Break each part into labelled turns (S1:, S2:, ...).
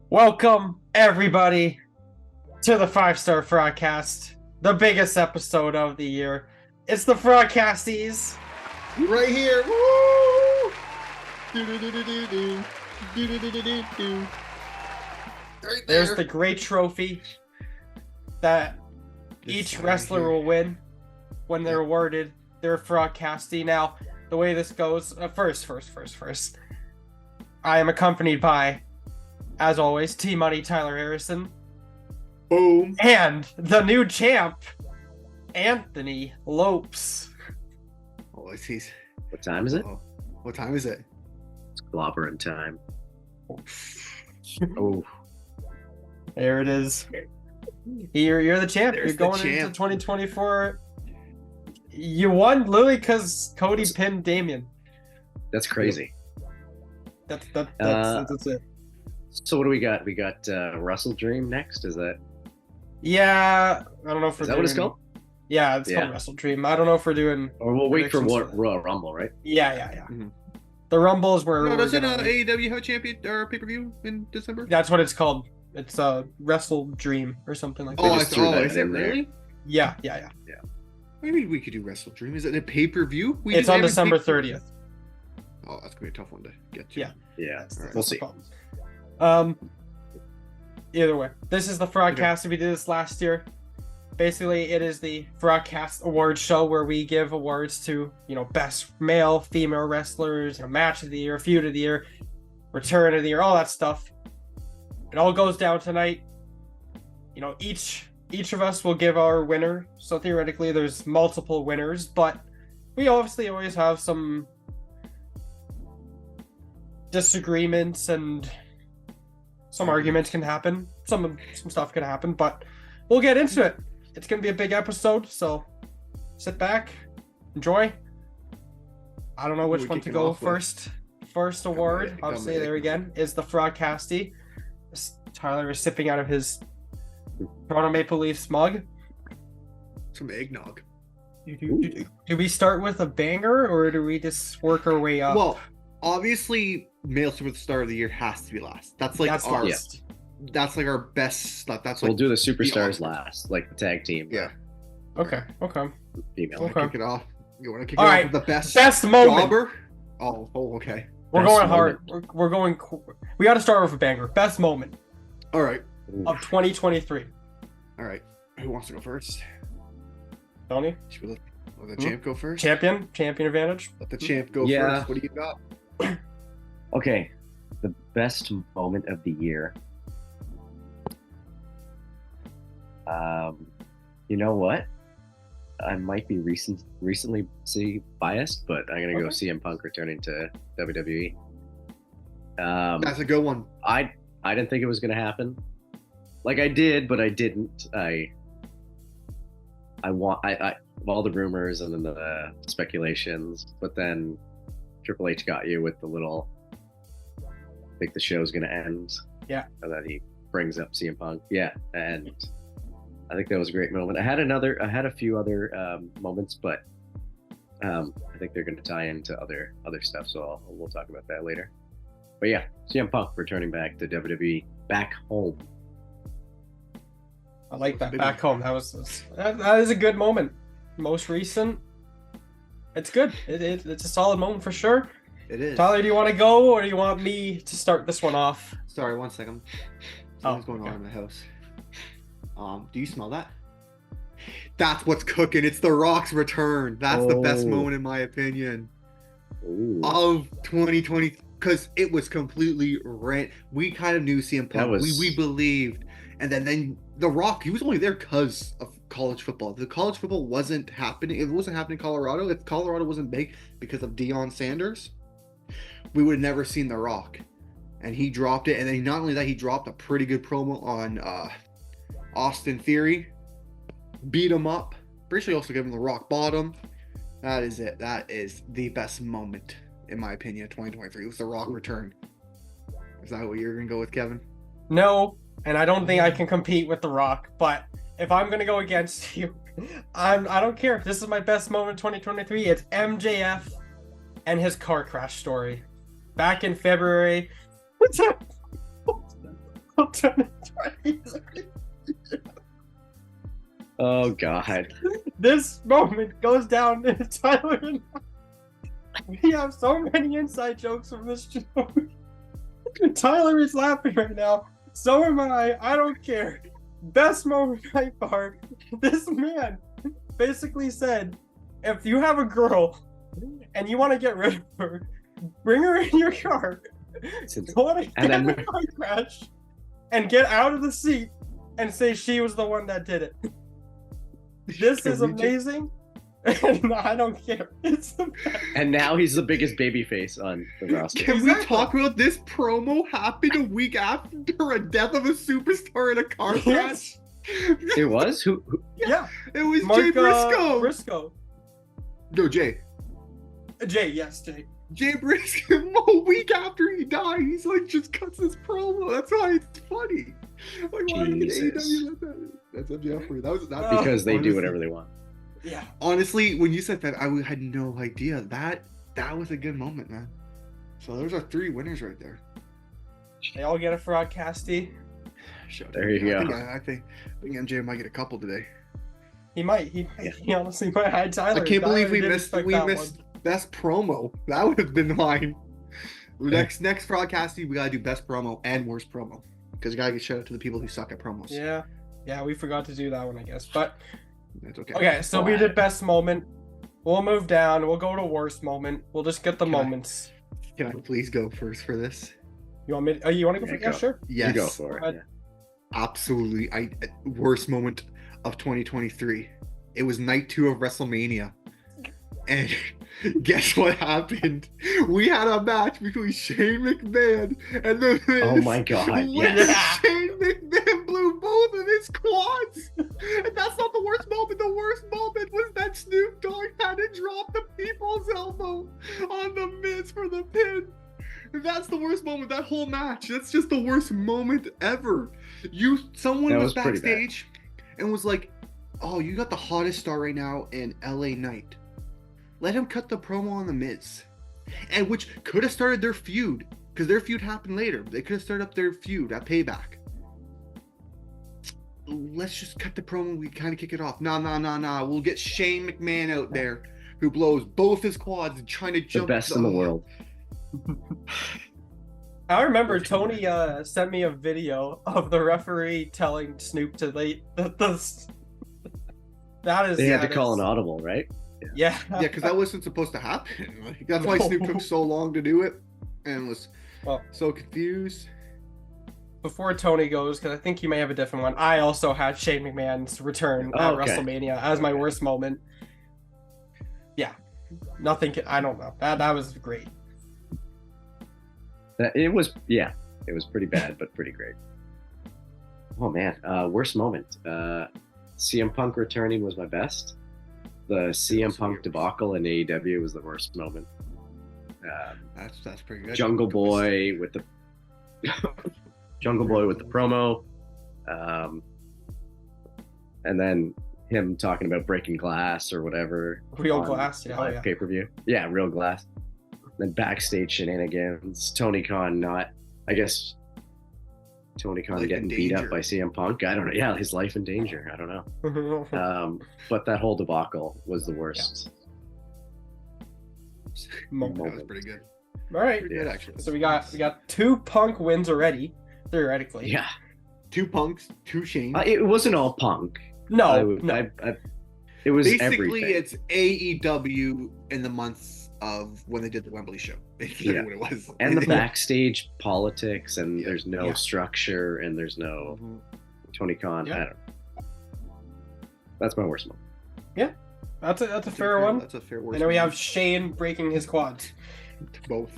S1: Welcome, everybody, to the 5-Star Frogcast, the biggest episode of the year. It's the Frogcasties.
S2: Right here. Woo! Do-do-do-do-do-do. Do-do-do-do-do-do. Right there.
S1: There's the great trophy that each wrestler will win when they're awarded their Frogcasty. Now, the way this goes, first. I am accompanied by, as always, T-Money Tyler Harrison.
S2: Boom.
S1: And the new champ, Anthony Lopes.
S2: Oh, I see.
S3: What time is it?
S2: Oh, what time is it?
S3: It's clobbering time. Oh,
S1: There it is. You're the champ.
S2: There's
S1: You're going
S2: the champ.
S1: into 2024. You won literally because Cody pinned Damien.
S3: that's crazy.
S1: That's it.
S3: So what do we got? We got Russell Dream next. Is that
S1: Yeah, I don't know if we're
S3: is that what it's
S1: doing-
S3: called?
S1: Yeah, it's
S3: Yeah.
S1: called Wrestle Dream. I don't know if we're doing.
S3: Or we'll wait for
S1: predictions
S3: Royal Rumble, right?
S1: Yeah.
S2: Mhm.
S1: The Rumble is where
S2: No,
S1: we're
S2: doesn't
S1: gonna-
S2: AEW have a champion or pay-per-view in December?
S1: That's what it's called. It's Wrestle Dream or something like that.
S3: They
S2: Oh,
S3: just threw that
S2: is it
S3: in there.
S2: really?
S1: Yeah.
S2: Maybe we could do Wrestle Dream. Is it a pay-per-view?
S1: It's on December 30th.
S2: Oh, that's gonna be a tough one to get to.
S1: Yeah.
S3: Yeah,
S1: That's
S3: we'll
S1: the
S3: see.
S1: problem. Either way, this is the Frogcast. We did this last year. Basically, it is the Frogcast Award show where we give awards to, best male, female wrestlers, match of the year, feud of the year, return of the year, all that stuff. It all goes down tonight. Each of us will give our winner. So theoretically, there's multiple winners, but we obviously always have some disagreements and some arguments can happen. Some stuff can happen, but we'll get into it. It's gonna be a big episode, so sit back, enjoy. I don't know which
S2: We
S1: one to
S2: kick it
S1: go
S2: off with?
S1: first. First award,
S2: ready,
S1: obviously,
S2: I'm ready.
S1: there again, is the Frogcasty. Tyler is sipping out of his Toronto Maple Leafs mug.
S2: Some eggnog.
S1: Do we start with a banger or do we just work our way up?
S2: Well, obviously, male superstar of the year has to be last. That's like
S1: that's
S2: our.
S1: last.
S2: That's like our best. That's
S3: We'll
S2: like
S3: do the superstars
S2: awesome.
S3: last, like the tag team.
S2: Yeah.
S1: Okay.
S3: Female.
S2: Wanna
S1: Okay.
S2: kick it off? You want to kick
S1: All
S2: it
S1: right.
S2: off with the best
S1: Best moment.
S2: jobber? Oh, okay.
S1: We're
S3: Best
S1: going hard.
S3: moment.
S1: We're going. We got to start with a banger. Best moment
S2: All right.
S3: Ooh.
S1: of 2023.
S2: All right. Who wants to go first?
S1: Tony,
S2: Should we let the champ go first?
S1: champion advantage.
S2: Let the champ go
S3: Yeah.
S2: first. What do you got?
S3: Okay, the best moment of the year. You know what? I might be recently biased, but I'm gonna go
S1: Okay.
S3: CM Punk returning to WWE.
S2: That's a good one.
S3: I didn't think it was gonna happen. Like I did, but I didn't. I all the rumors and then the speculations, but then Triple H got you with the little. I think the show's gonna end.
S1: Yeah.
S3: And then he brings up CM Punk. Yeah, and I think that was a great moment. I had a few other moments, but I think they're gonna tie into other stuff. So we'll talk about that later. But yeah, CM Punk returning back to WWE, back home.
S1: I like that.
S2: Big
S1: Back home. That is a good moment. Most recent. It's good. It's a solid moment for sure.
S2: It is.
S1: Tyler, do you want to go or do you want me to start this one off?
S2: Sorry, 1 second. Something's going on in the house. Do you smell that? That's what's cooking. It's The Rock's return. That's the best
S3: Oh.
S2: moment in my opinion
S3: Ooh.
S2: of 2020 because it was completely rent. We kind of knew CM Punk.
S3: That was-
S2: We believed, and then The Rock. He was only there because of college football. The college football wasn't happening. It wasn't happening in Colorado. If Colorado wasn't big because of Deion Sanders, we would have never seen The Rock. And he dropped it. And then not only that, he dropped a pretty good promo on Austin Theory. Beat him up. Pretty sure he also gave him the rock bottom. That is it. That is the best moment, in my opinion, of 2023. It was The Rock return. Is that what you're going to go with, Kevin?
S1: No, and I don't think I can compete with The Rock, but if I'm going to go against you, I don't care. This is my best moment 2023. It's MJF and his car crash story. Back in February. What's up? 2020.
S3: Oh God.
S1: This moment goes down in Tyler and we have so many inside jokes from this show. Tyler is laughing right now. So am I. I don't care. Best moment by far. This man basically said, if you have a girl and you want to get rid of her, bring her in your car, go on a car crash, and get out of the seat and say she was the one that did it. This is amazing. And I don't care. It's the best.
S3: And now he's the biggest babyface on the roster.
S2: Can we talk about this promo happened a week after a death of a superstar in a car crash?
S3: It was? Who?
S1: Yeah.
S2: It was
S1: Mark,
S2: Jay Briscoe.
S1: Briscoe.
S2: No, Jay.
S1: Jay, yes, Jay.
S2: Jay Briscoe, a week after he died, he's like, just cuts his promo. That's why it's funny. Like, why did AEW let that? That's MJF for you. That was not
S3: Because they do whatever they want.
S1: Yeah.
S2: Honestly, when you said that, I had no idea. That was a good moment, man. So those are 3 winners right there.
S1: They all get a Frogcasty.
S3: There you go.
S2: I think MJ might get a couple today.
S1: He might. He honestly might. I had Tyler.
S2: I can't believe we
S1: Tyler
S2: missed
S1: didn't expect that one.
S2: best promo. That would have been mine. Next Frogcasty, we gotta do best promo and worst promo. Because you gotta give shout out to the people who suck at promos.
S1: Yeah, we forgot to do that one, I guess. But
S2: That's okay.
S1: okay, so we did best moment. We'll move down. We'll go to worst moment. We'll just get the moments.
S2: Can I please go first for this?
S1: You want me? You want to go for? Yeah, sure.
S2: Yes.
S3: You go for it.
S2: Absolutely. Worst moment of 2023. It was night 2 of WrestleMania. And guess what happened? We had a match between Shane McMahon and The Miz.
S3: Oh my God, yes.
S2: Shane McMahon blew both of his quads. And that's not the worst moment. The worst moment was that Snoop Dogg had to drop the people's elbow on The Miz for the pin. That's the worst moment. That whole match. That's just the worst moment ever. Someone was backstage and was like, "Oh, you got the hottest star right now in LA Knight. Let him cut the promo on The Miz," and which could have started their feud because their feud happened later. They could have started up their feud at Payback. Let's just cut the promo. We kind of kick it off. Nah. We'll get Shane McMahon out there who blows both his quads and trying to jump.
S3: The best in the world.
S1: I remember Tony sent me a video of the referee telling Snoop to late. That is.
S3: They had to call an audible, right?
S1: Yeah.
S2: Yeah, because that wasn't supposed to happen. Like, that's why Snoop took so long to do it and was so confused.
S1: Before Tony goes, because I think he may have a different one, I also had Shane McMahon's return at WrestleMania as my worst moment. Yeah. Nothing. I don't know. That was great.
S3: It was pretty bad, but pretty great. Oh man, worst moment. CM Punk returning was my best. The CM Punk debacle in AEW was the worst moment.
S2: That's pretty good.
S3: Jungle Boy with the promo, and then him talking about breaking glass or whatever.
S1: Real glass, yeah.
S3: Pay-per-view. Yeah, real glass. Then backstage shenanigans. Tony Khan getting beat up by CM Punk. I don't know. Yeah, his life in danger. I don't know. But that whole debacle was the worst.
S2: That was pretty good.
S1: All right.
S2: Pretty good, actually.
S1: So we got 2 Punk wins already, theoretically.
S3: Yeah.
S2: 2 Punks, 2 Shanes.
S3: It wasn't all Punk.
S1: No.
S3: It was
S2: basically
S3: everything.
S2: It's AEW in the months of when they did the Wembley show. Basically what it was.
S3: And the backstage politics, and there's no structure, and there's no Tony Khan. I don't know. That's my worst moment.
S1: Yeah, that's a fair one.
S2: That's a fair worst.
S1: And then we have Shane breaking his quads.
S2: Both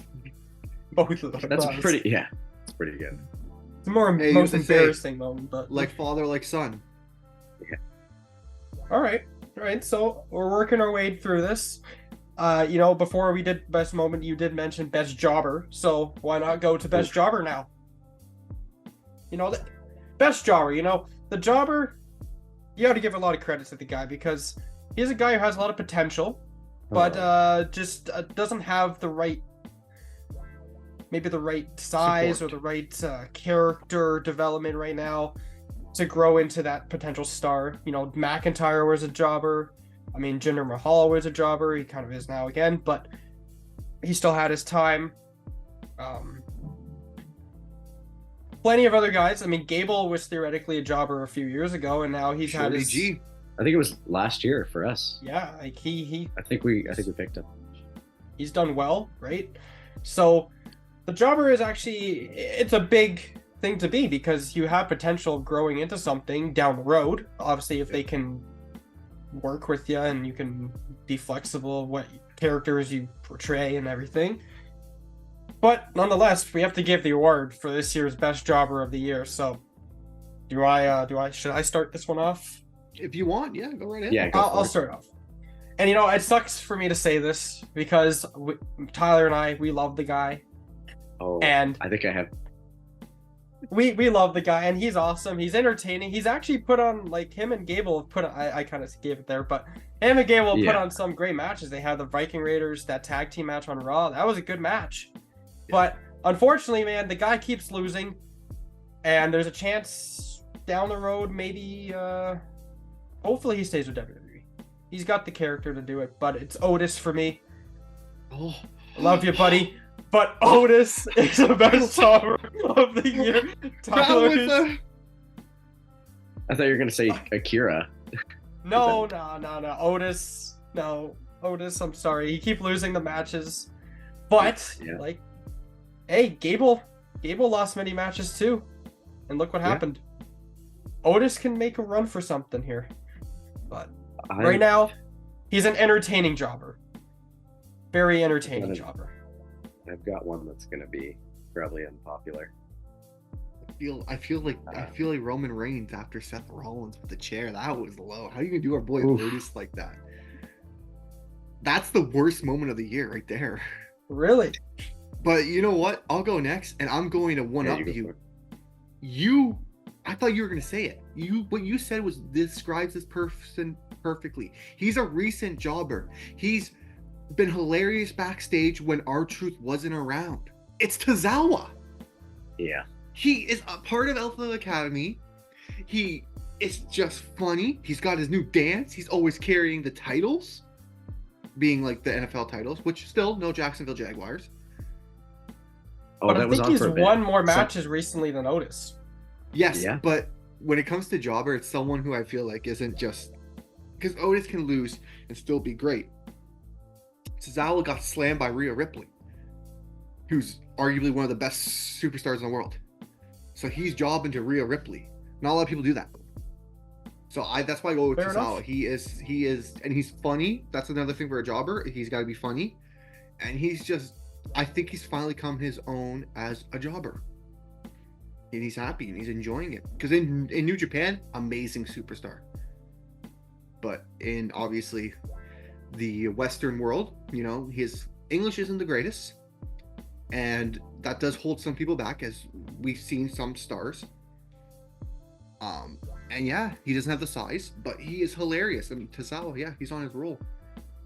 S1: of them.
S3: That's pretty. Yeah, it's pretty good.
S1: It's most embarrassing moment, but
S2: like father, like son.
S3: Yeah.
S1: All right. So we're working our way through this. Before we did best moment, you did mention best jobber, so why not go to best jobber now? The best jobber, the jobber you got to give a lot of credit to the guy because he's a guy who has a lot of potential, but just doesn't have the right, maybe the right size
S2: Support.
S1: or the right character development right now to grow into that potential star. You know, McIntyre was a jobber. I mean, Jinder Mahal was a jobber. He kind of is now again, but he still had his time. Plenty of other guys. I mean, Gable was theoretically a jobber a few years ago, and now he's had
S2: Shorty
S1: his.
S2: G.
S3: I think it was last year for us.
S1: Yeah, like he
S3: I think we picked him.
S1: he's done well, right? So the jobber is actually, it's a big thing to be because you have potential of growing into something down the road. Obviously, if they can work with you and you can be flexible what characters you portray and everything. But nonetheless, we have to give the award for this year's best jobber of the year. So should I start this one off?
S2: If you want, yeah, go right ahead.
S3: Yeah,
S1: I'll start off. And you know, it sucks for me to say this because Tyler and I, we love the guy.
S3: Oh,
S1: And
S3: I think I have.
S1: we love the guy, and he's awesome. He's entertaining. He's actually put on, like, him and Gable have put on, I kind of gave it there, but him and Gable put on some great matches. They had the Viking Raiders, that tag team match on Raw. That was a good match. But unfortunately, man, the guy keeps losing, and there's a chance down the road, maybe, hopefully he stays with WWE. He's got the character to do it, but it's Otis for me.
S2: Oh,
S1: I love you, buddy. But Otis is the best jobber of the year. Tyler is...
S3: I thought you were gonna say Akira.
S1: No. Otis. No. Otis, I'm sorry. He keep losing the matches. But, like, hey, Gable lost many matches too. And look what happened. Otis can make a run for something here. But right now, he's an entertaining jobber. Very entertaining jobber.
S3: I've got one that's gonna be probably unpopular.
S2: I feel like Roman Reigns after Seth Rollins with the chair. That was low. How are you gonna do our boy Otis like that? That's the worst moment of the year right there.
S1: Really?
S2: But you know what? I'll go next, and I'm going to one up you. I thought you were gonna say it. What you said describes this person perfectly. He's a recent jobber. He's been hilarious backstage when R-Truth wasn't around. It's Tozawa.
S3: Yeah.
S2: He is a part of Alpha Academy. He is just funny. He's got his new dance. He's always carrying the titles, being like the NFL titles, which still no Jacksonville Jaguars.
S3: Oh,
S1: but I think he's won more matches recently than Otis.
S2: Yes, but when it comes to jobber, it's someone who I feel like isn't just because Otis can lose and still be great. Tozawa got slammed by Rhea Ripley, who's arguably one of the best superstars in the world. So he's jobbing to Rhea Ripley. Not a lot of people do that. So that's why I go with Tozawa. He is, and he's funny. That's another thing for a jobber. He's got to be funny, and I think he's finally come his own as a jobber, and he's happy and he's enjoying it. Because in New Japan, amazing superstar, but in obviously the Western world, his English isn't the greatest, and that does hold some people back, as we've seen some stars. And he doesn't have the size, but he is hilarious. I mean, Tozawa, he's on his roll.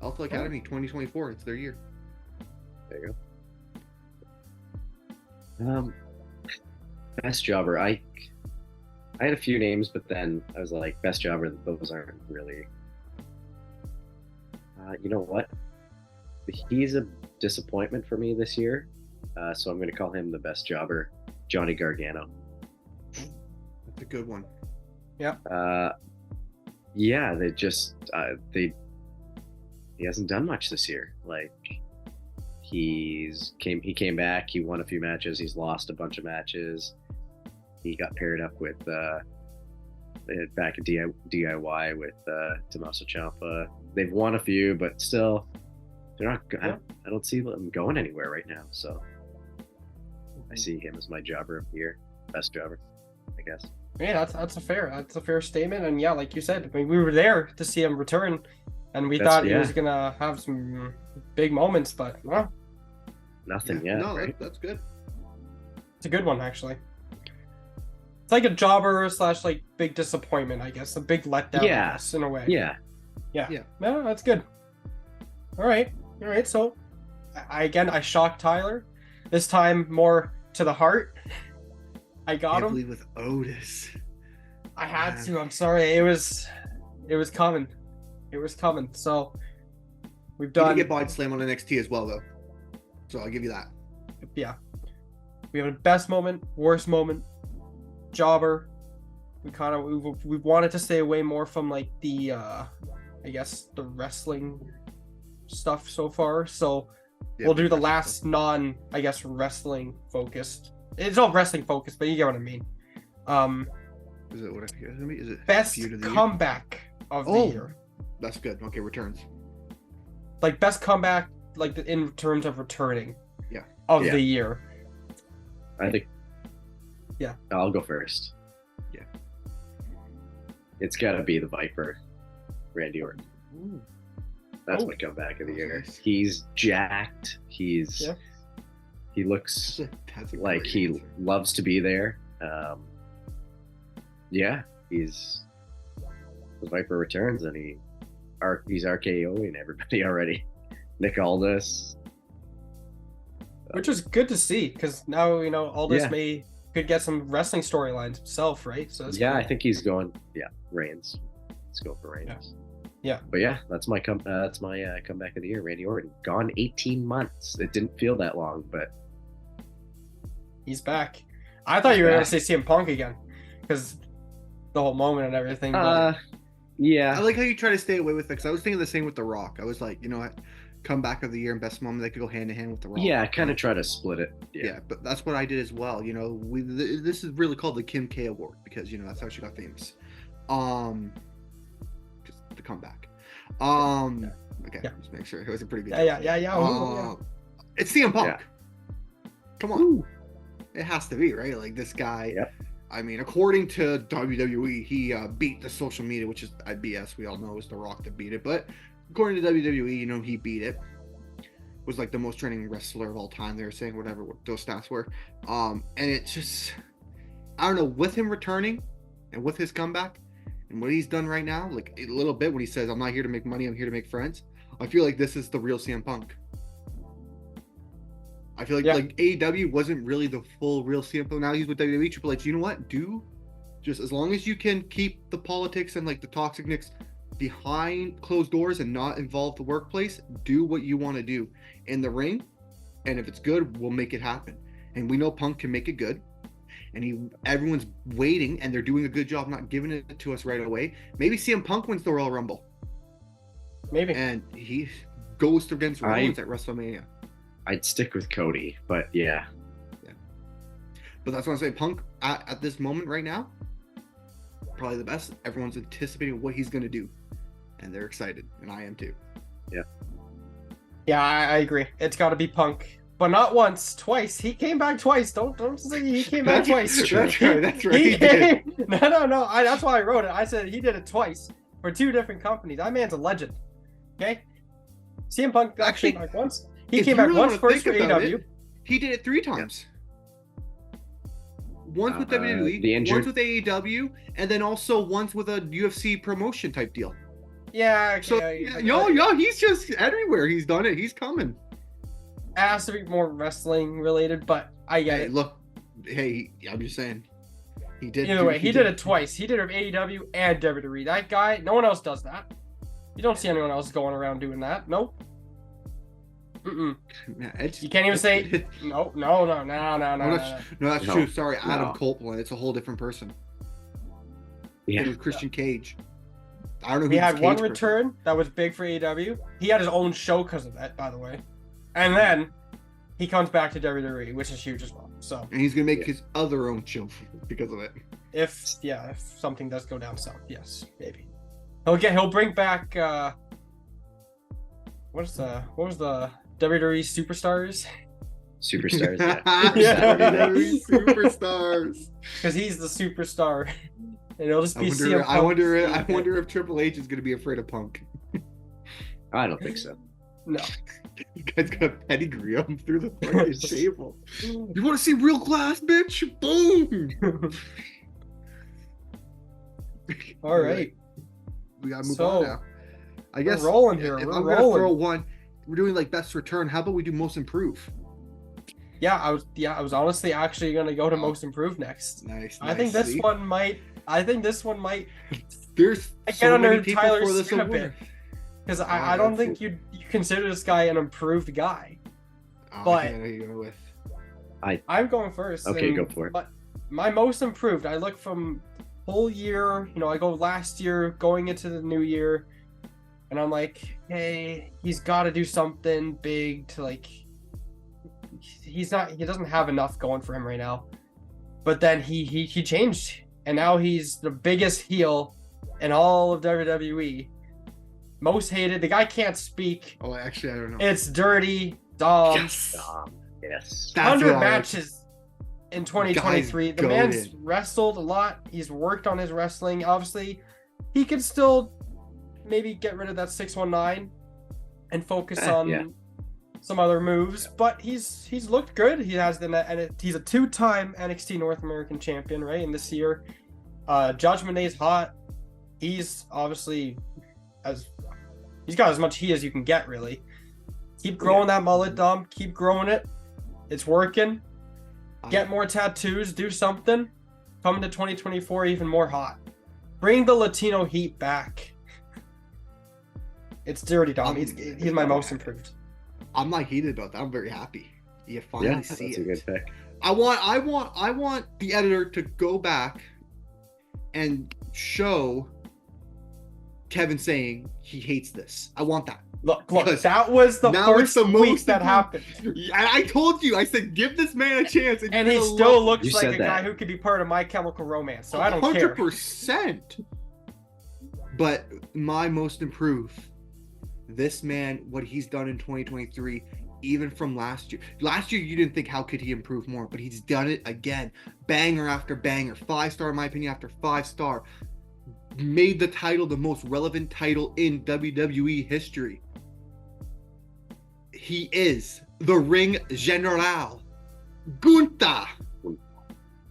S2: Alpha Academy 2024, it's their year.
S3: There you go. Best jobber. I had a few names, but then I was like, best jobber. Those aren't really. You know what? He's a disappointment for me this year, so I'm going to call him the best jobber, Johnny Gargano.
S2: That's a good one.
S1: Yeah.
S3: They just he hasn't done much this year. Like he came back. He won a few matches. He's lost a bunch of matches. He got paired up with back at DIY with Tommaso Ciampa. They've won a few, but still, they're not. I don't see them going anywhere right now. So I see him as my jobber of the year, best jobber, I guess.
S1: Yeah, that's a fair statement, and like you said, I mean, we were there to see him return, and we thought he was gonna have some big moments, but
S3: nothing yet.
S2: No,
S3: right?
S2: that's good.
S1: It's a good one, actually. It's like a jobber slash like big disappointment, I guess. A big letdown,
S3: Yeah.
S1: I guess, in a way.
S3: Yeah.
S1: Yeah. No, that's good. All right. So, I shocked Tyler. This time more to the heart. I got him.
S2: With Otis.
S1: I had to. I'm sorry. It was coming. It was coming. So we've
S2: He
S1: done.
S2: did get body slam on NXT as well, though. So I'll give you that.
S1: Yeah. We have a best moment, worst moment, jobber. We've wanted to stay away more from like the I guess the wrestling stuff so far. So
S2: Yeah,
S1: we'll do the last non, I guess, wrestling focused. It's not wrestling focused, but you get what I mean.
S2: Is it what I forget? Is it
S1: Best
S2: feud of the year?
S1: comeback of the year.
S2: That's good. Okay, returns.
S1: Like best comeback, like in terms of returning.
S2: Yeah.
S1: Of
S3: Yeah.
S1: the year.
S3: I think.
S1: Yeah.
S3: I'll go first.
S2: Yeah.
S3: It's got to be the Viper, Randy Orton.
S2: Ooh.
S3: That's
S1: Oh.
S3: my comeback of the year.
S2: Nice.
S3: He's jacked. He looks
S2: That's a
S3: like
S2: great
S3: he
S2: answer.
S3: loves to be there. Yeah, he's the Viper returns and he's RKOing everybody already. Nick Aldis.
S1: Which is good to see, because now Aldis
S3: Yeah.
S1: could get some wrestling storylines himself, right? So that's
S3: Yeah,
S1: cool.
S3: I think he's going. Yeah, Reigns. Let's go for Reigns.
S1: Yeah.
S3: But yeah, that's my comeback of the year. Randy Orton, gone 18 months. It didn't feel that long, but
S1: He's back. I thought you were
S3: He's
S1: gonna say CM Punk again, because the whole moment and everything. But
S3: yeah.
S2: I like how you try to stay away with it, because I was thinking the same with The Rock. I was like, you know what? Comeback of the year and best moment, they could go hand in hand with The Rock.
S3: Yeah, I kind of try to split it.
S2: Yeah, but that's what I did as well. This is really called the Kim K Award, because that's how she got famous. Just the comeback. Okay,
S1: Yeah.
S2: just make sure it was a pretty good.
S1: yeah.
S2: It's CM Punk.
S3: Yeah.
S2: Come on,
S3: Ooh.
S2: it has to be, right? Like this guy.
S3: Yep.
S2: I mean, according to WWE, he beat the social media, which is BS. We all know it was The Rock that beat it, but according to WWE, he beat it. Was like the most trending wrestler of all time. They were saying what those stats were. And it's just, I don't know, with him returning and with his comeback and what he's done right now, like a little bit when he says, "I'm not here to make money, I'm here to make friends." I feel like this is the real CM Punk. I feel like AEW wasn't really the full real CM Punk. Now he's with WWE. Triple H, you know what? Just as long as you can keep the politics and like the toxicness behind closed doors and not involve the workplace, do what you want to do in the ring, and if it's good, we'll make it happen. And we know Punk can make it good, and everyone's waiting, and they're doing a good job not giving it to us right away. Maybe CM Punk wins the Royal Rumble,
S1: Maybe.
S2: and he goes against Rollins at WrestleMania.
S3: I'd stick with Cody, but yeah.
S2: But that's what I'm saying. Punk at this moment right now, probably the best. Everyone's anticipating what he's going to do, and they're excited, and I am too.
S1: Yeah, I agree. It's got to be Punk, but not once, twice. He came back twice. Don't say he came back twice.
S2: That's right. That's right.
S1: He
S2: He did.
S1: came... No. That's why I wrote it. I said he did it twice for two different companies. That man's a legend. Okay. CM Punk actually came back once. He
S2: If
S1: came
S2: you
S1: back
S2: really
S1: once
S2: wanna
S1: first for
S2: think about
S1: AEW.
S2: it, he did it 3 times. Once with WWE,
S3: the injured-
S2: once with AEW, and then also once with a UFC promotion type deal.
S1: Yeah. Okay,
S2: So he's just everywhere. He's done it. He's coming.
S1: It has to be more wrestling related, but I get
S2: Hey,
S1: it.
S2: look. Hey, I'm just saying. He did.
S1: Either way, he did it twice. He did it with AEW and WWE. That guy, no one else does that. You don't see anyone else going around doing that. Nope. Mm-mm. You can't even say no.
S2: No, that's
S3: No.
S2: true. Sorry, Adam
S3: No.
S2: Copeland. It's a whole different person.
S3: Yeah.
S2: It was Christian Cage. I don't know who
S1: He
S2: this
S1: had
S2: Cage
S1: one
S2: person-
S1: return that was big for AEW. He had his own show because of that, by the way. And then he comes back to WWE, which is huge as well. So
S2: And he's gonna make his other own show because of it.
S1: if something does go down south, yes, maybe he'll bring back what was the WWE Superstars,
S3: Superstars. Yeah.
S2: WWE Superstars.
S1: because he's the superstar, and it'll just be CM Punk.
S2: I wonder if Triple H is gonna be afraid of Punk.
S3: I don't think so.
S1: No.
S2: You guys got pedigree him through the fucking table. You want to see real glass, bitch? Boom!
S1: All right.
S2: We gotta move
S1: So,
S2: on now. I guess
S1: rolling here.
S2: If
S1: We're
S2: I'm gonna
S1: rolling.
S2: throw one, we're doing like best return. How about we do most improve?
S1: Yeah, I was honestly actually gonna go to most improved next.
S2: Nice.
S1: I think this
S2: see?
S1: one might.
S2: There's
S1: I
S2: so
S1: get under
S2: many people
S1: Tyler's
S2: for this
S1: skin a
S2: award.
S1: because
S2: Oh,
S1: I don't
S2: that's-
S1: think you consider this guy an improved guy.
S2: Oh,
S1: But-
S2: I think I know who you're going with.
S1: I'm going first.
S3: Okay,
S1: and
S3: go for it.
S1: My most improved. I look from whole year. I go last year going into the new year, and I'm like, hey, he's got to do something big to like. He doesn't have enough going for him right now, but then he changed, and now he's the biggest heel in all of WWE. Most hated. The guy can't speak.
S2: Oh, actually, I don't know.
S1: It's Dirty Dom.
S2: Yes.
S3: Yes.
S2: That's
S1: 100
S2: right.
S1: matches in 2023.
S2: Guy's
S1: The man's
S2: goated.
S1: wrestled a lot. He's worked on his wrestling. Obviously, he could still maybe get rid of that 619 and focus on
S3: Yeah.
S1: some other moves. But he's looked good. He's a 2-time NXT North American champion, right? And this year, Judgment Day's hot. He's obviously he's got as much heat as you can get, really. Keep growing that mullet, Dom. Keep growing it. It's working. Get more tattoos. Do something. Come to 2024 even more hot. Bring the Latino heat back. It's Dirty Dom. He's my most improved.
S2: I'm not heated about that. I'm very happy. You finally
S3: Yeah,
S2: see
S3: that's
S2: it.
S3: a good pick.
S2: I want the editor to go back and show Kevin saying he hates this. I want that.
S1: Look,
S2: Because
S1: that was the
S2: now it's
S1: first
S2: the
S1: week
S2: most
S1: that happened.
S2: And I told you, I said, give this man a chance.
S1: And he
S2: you're gonna
S1: still
S2: love-
S1: looks
S3: You
S1: like
S3: said
S1: a guy
S3: that.
S1: who could be part of My Chemical Romance, so I don't care.
S2: 100%. But my most improved, this man, what he's done in 2023, even from last year. Last year, you didn't think how could he improve more, but he's done it again. Banger after banger. 5-star, in my opinion, after 5-star. Made the title the most relevant title in WWE history. He is the Ring General. Gunther.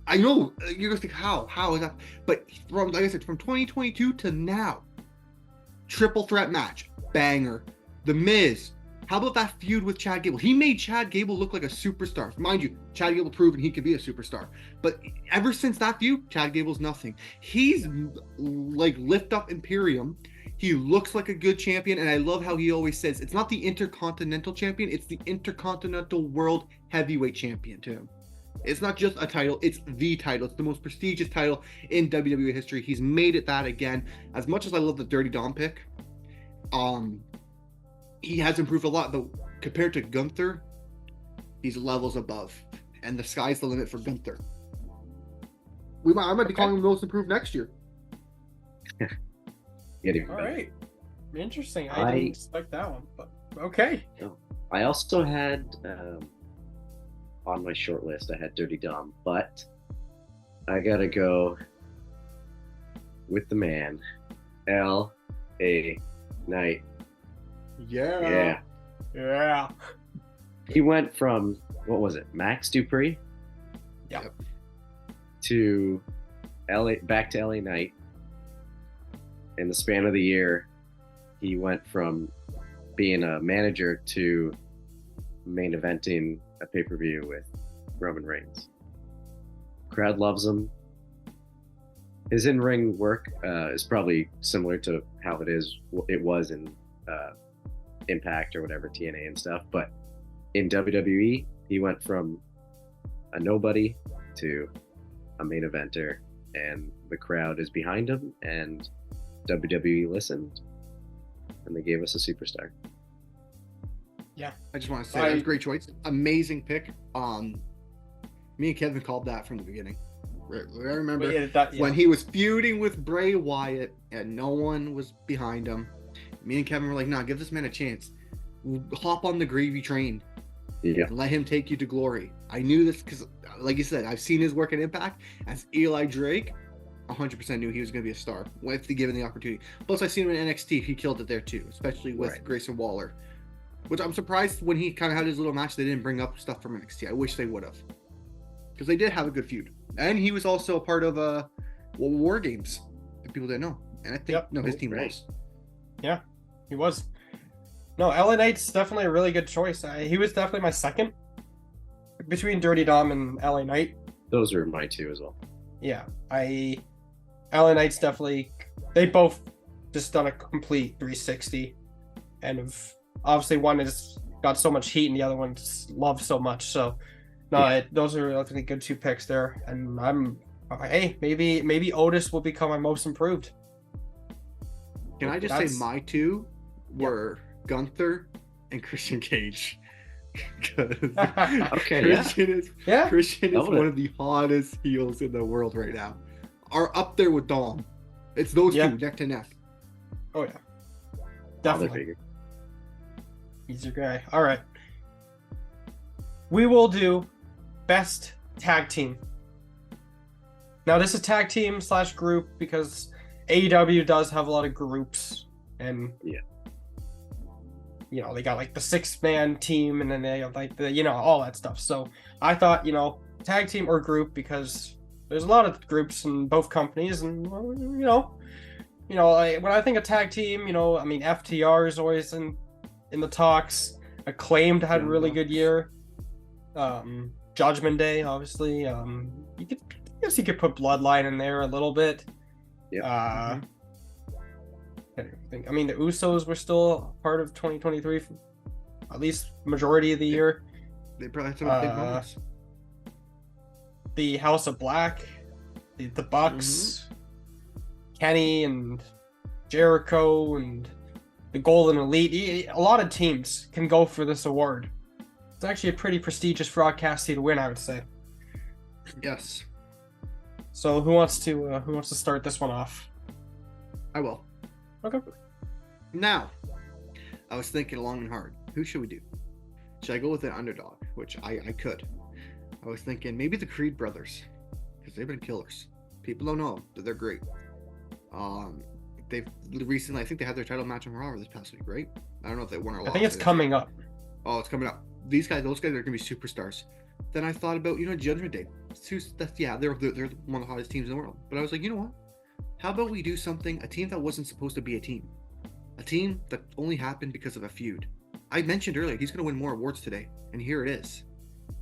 S2: I know you're gonna think how is that? But from, like I said, from 2022 to now, triple threat match, banger. The Miz. How about that feud with Chad Gable? He made Chad Gable look like a superstar. Mind you, Chad Gable proven he could be a superstar. But ever since that feud, Chad Gable's nothing. He's like lift up Imperium. He looks like a good champion, and I love how he always says it's not the Intercontinental Champion, it's the Intercontinental World Heavyweight Champion to him. It's not just a title, it's the title. It's the most prestigious title in WWE history. He's made it that again. As much as I love the Dirty Dom pick, he has improved a lot, but compared to Gunther, he's levels above. And the sky's the limit for Gunther. I might be calling him most improved next year.
S3: Get even
S1: All
S3: better.
S1: right. Interesting. I didn't expect that one, but okay.
S3: I also had on my short list, I had Dirty Dom, but I gotta go with the man, L.A. Knight. Yeah.
S1: Yeah.
S3: He went from, what was it, Max Dupree?
S1: Yep.
S3: To back to LA Knight. In the span of the year, he went from being a manager to main eventing a pay-per-view with Roman Reigns. Crowd loves him. His in-ring work is probably similar to how it was in Impact or whatever, TNA and stuff, but in WWE, he went from a nobody to a main eventer, and the crowd is behind him, and WWE listened, and they gave us a superstar.
S2: I just want to say that was a great choice. Amazing pick. Me and Kevin called that from the beginning. I remember when he was feuding with Bray Wyatt and no one was behind him. Me and Kevin were like, "Nah, give this man a chance. Hop on the gravy train
S3: Yeah.
S2: and let him take you to glory." I knew this because, like you said, I've seen his work at Impact as Eli Drake. 100% knew he was going to be a star if given the opportunity. Plus, I've seen him in NXT. He killed it there too, especially with Grayson Waller. Which I'm surprised when he kind of had his little match, they didn't bring up stuff from NXT. I wish they would have. Because they did have a good feud. And he was also a part of War Games. that people didn't know. And I think
S1: Yep.
S2: no, his team
S3: Right.
S2: lost.
S1: Yeah, he was. No, LA Knight's definitely a really good choice. He was definitely my second between Dirty Dom and LA Knight.
S3: Those are my two as well.
S1: Yeah, LA Knight's definitely. They both just done a complete 360, and have obviously one has got so much heat, and the other one's loved so much. So, no,
S3: Yeah.
S1: those are definitely good two picks there. And hey, maybe Otis will become my most improved.
S2: Can I just
S1: That's-
S2: say my two were Gunther and Christian Cage? Because
S3: Okay, yeah.
S2: Christian is
S3: Love it.
S2: one of the hottest heels in the world right now. Are up there with Dom. It's those
S1: Yeah.
S2: two neck to neck.
S1: Oh yeah,
S3: Father
S1: definitely.
S3: figure.
S1: He's your guy. All right. We will do best tag team. Now this is tag team / group because AEW does have a lot of groups, and
S3: Yeah.
S1: you know, they got like the 6-man team, and then they have like the, you know, all that stuff. So I thought, you know, tag team or group, because there's a lot of groups in both companies, and well, like, when I think of tag team, you know, I mean FTR is always in the talks. Acclaimed had a
S2: Young
S1: really
S2: Bucks.
S1: good year. Judgment Day, obviously. You could, I guess you could put Bloodline in there a little bit.
S3: Yep.
S1: I mean, the Usos were still part of 2023, for at least majority of the year.
S2: They probably had some big moments.
S1: The House of Black, the Bucks, Kenny and Jericho, and the Golden Elite. A lot of teams can go for this award. It's actually a pretty prestigious Frogcastie to win, I would say.
S2: Yes,
S1: So who wants to start this one off?
S2: I will.
S1: Okay.
S2: Now, I was thinking long and hard. Who should we do? Should I go with an underdog? Which I could. I was thinking maybe the Creed brothers, because they've been killers. People don't know that they're great. They've recently, I think they had their title match on Raw this past week, right? I don't know if they won or lost.
S1: I think it's coming up.
S2: Oh, it's coming up. Those guys are gonna be superstars. Then I thought about, Judgment Day. They're one of the hottest teams in the world. But I was like, you know what? How about we do something? A team that wasn't supposed to be a team that only happened because of a feud. I mentioned earlier he's gonna win more awards today, and here it is.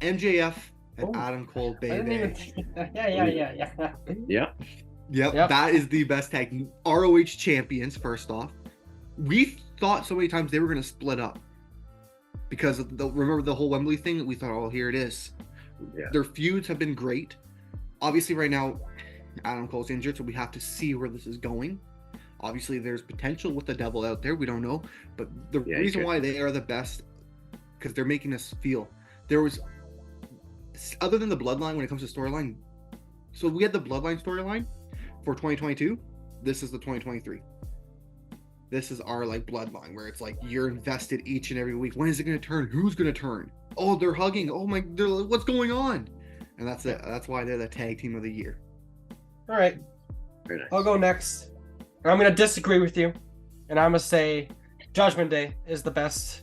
S2: MJF and
S1: Oh,
S2: Adam Cole,
S1: I didn't
S2: baby.
S1: even. Yeah.
S3: Yeah.
S2: Yep, that is the best tag team. ROH champions, first off. We thought so many times they were going to split up because of remember the whole Wembley thing? We thought, oh, here it is.
S3: Yeah.
S2: Their feuds have been great. Obviously, right now, Adam Cole's injured, so we have to see where this is going. Obviously, there's potential with the devil out there. We don't know. But the reason why they are the best, because they're making us feel. There was, other than the Bloodline when it comes to storyline, so we had the Bloodline storyline for 2022. This is the 2023. This is our Bloodline, where it's like you're invested each and every week. When is it going to turn? Who's going to turn? Oh, they're hugging. Oh my, what's going on? And that's it. That's why they're the tag team of the year.
S1: All right,
S3: Very nice.
S1: I'll go next. I'm going to disagree with you, and I'm going to say Judgment Day is the best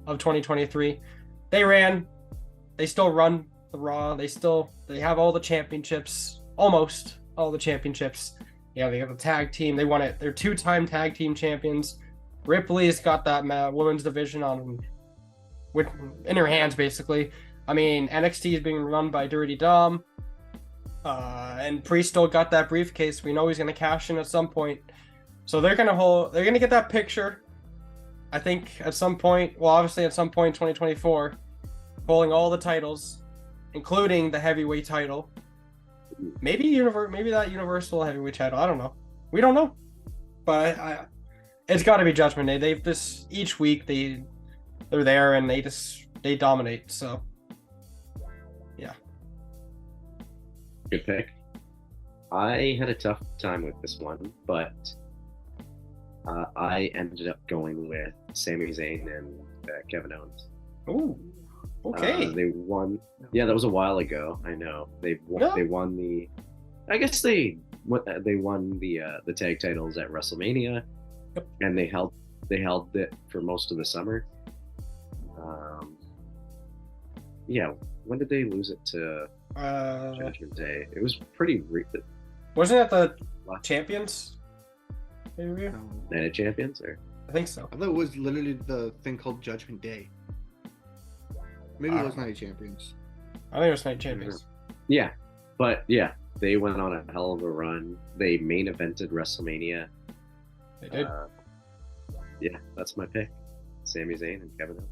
S1: of 2023. They still run the Raw. They have all the championships, almost all the championships. Yeah, they have a tag team. They won it. They're 2-time tag team champions. Ripley's got that women's division in her hands, basically. I mean, NXT is being run by Dirty Dom. And Priest still got that briefcase. We know he's gonna cash in at some point. So they're gonna get that picture. I think at some point, well, obviously at some point in 2024, holding all the titles, including the heavyweight title. Maybe that Universal heavyweight title. I don't know. We don't know. But it's got to be Judgment Day. They've just each week they're there and they dominate. So yeah.
S3: Good pick. I had a tough time with this one, but I ended up going with Sami Zayn and Kevin Owens.
S1: Ooh. Okay.
S3: They won. Yeah, that was a while ago. I know. They won the. I guess they won the tag titles at WrestleMania, and they held it for most of the summer. Yeah. When did they lose it to Judgment Day? It was pretty.
S1: Wasn't it the champions? Maybe?
S3: Night of Champions, or
S1: I think so.
S2: I thought it was literally the thing called Judgment Day. Maybe it was Night of Champions.
S1: I think it was Night of Champions.
S3: yeah, but yeah, they went on a hell of a run. They main evented WrestleMania.
S1: They did.
S3: Yeah, that's my pick. Sami Zayn and Kevin Owens.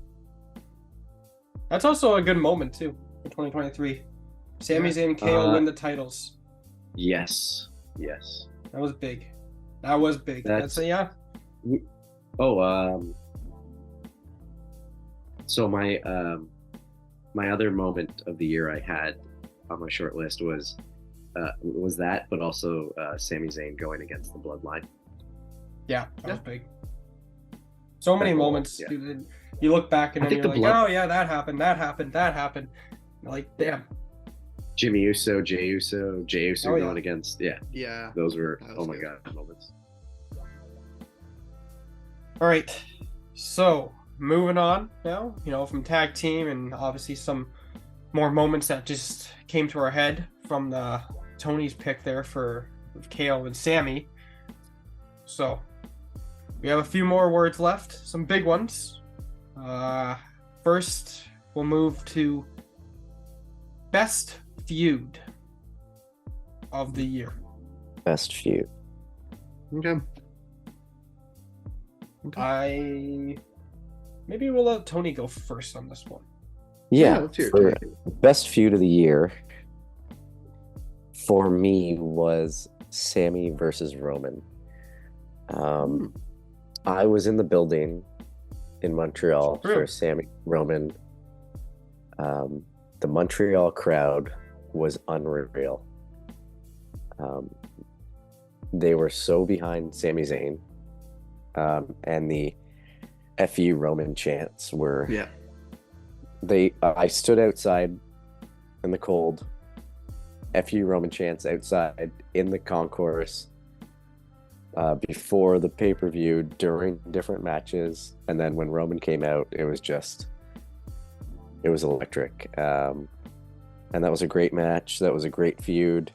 S1: That's also a good moment too for 2023. Sami Zayn and KO win the titles.
S3: Yes.
S1: That was big. That's yeah.
S3: Oh, so my my other moment of the year I had on my short list was that, but also Sami Zayn going against the Bloodline.
S1: Yeah, that was big. So many moments. Yeah. Dude, you look back and then you're like, oh yeah, that happened. You're like, damn.
S3: Jimmy Uso, Jey Uso going against,
S2: yeah.
S3: Those were
S2: good.
S3: God moments.
S1: All right, so moving on now, from tag team, and obviously some more moments that just came to our head from the Tony's pick there for KO and Sammy. So we have a few more words left, some big ones. First, we'll move to best feud of the year.
S4: Best feud.
S2: Okay.
S1: Maybe we'll let Tony go first on this one.
S4: Yeah,
S2: let's hear
S4: for
S2: it.
S4: best feud of the year for me was Sammy versus Roman. I was in the building in Montreal for Sammy Roman. The Montreal crowd was unreal. They were so behind Sami Zayn, and the "F you Roman" chants were.
S2: Yeah.
S4: I stood outside in the cold. "F you Roman" chants outside in the concourse. Before the pay-per-view, during different matches, and then when Roman came out, it was electric. And that was a great match. That was a great feud.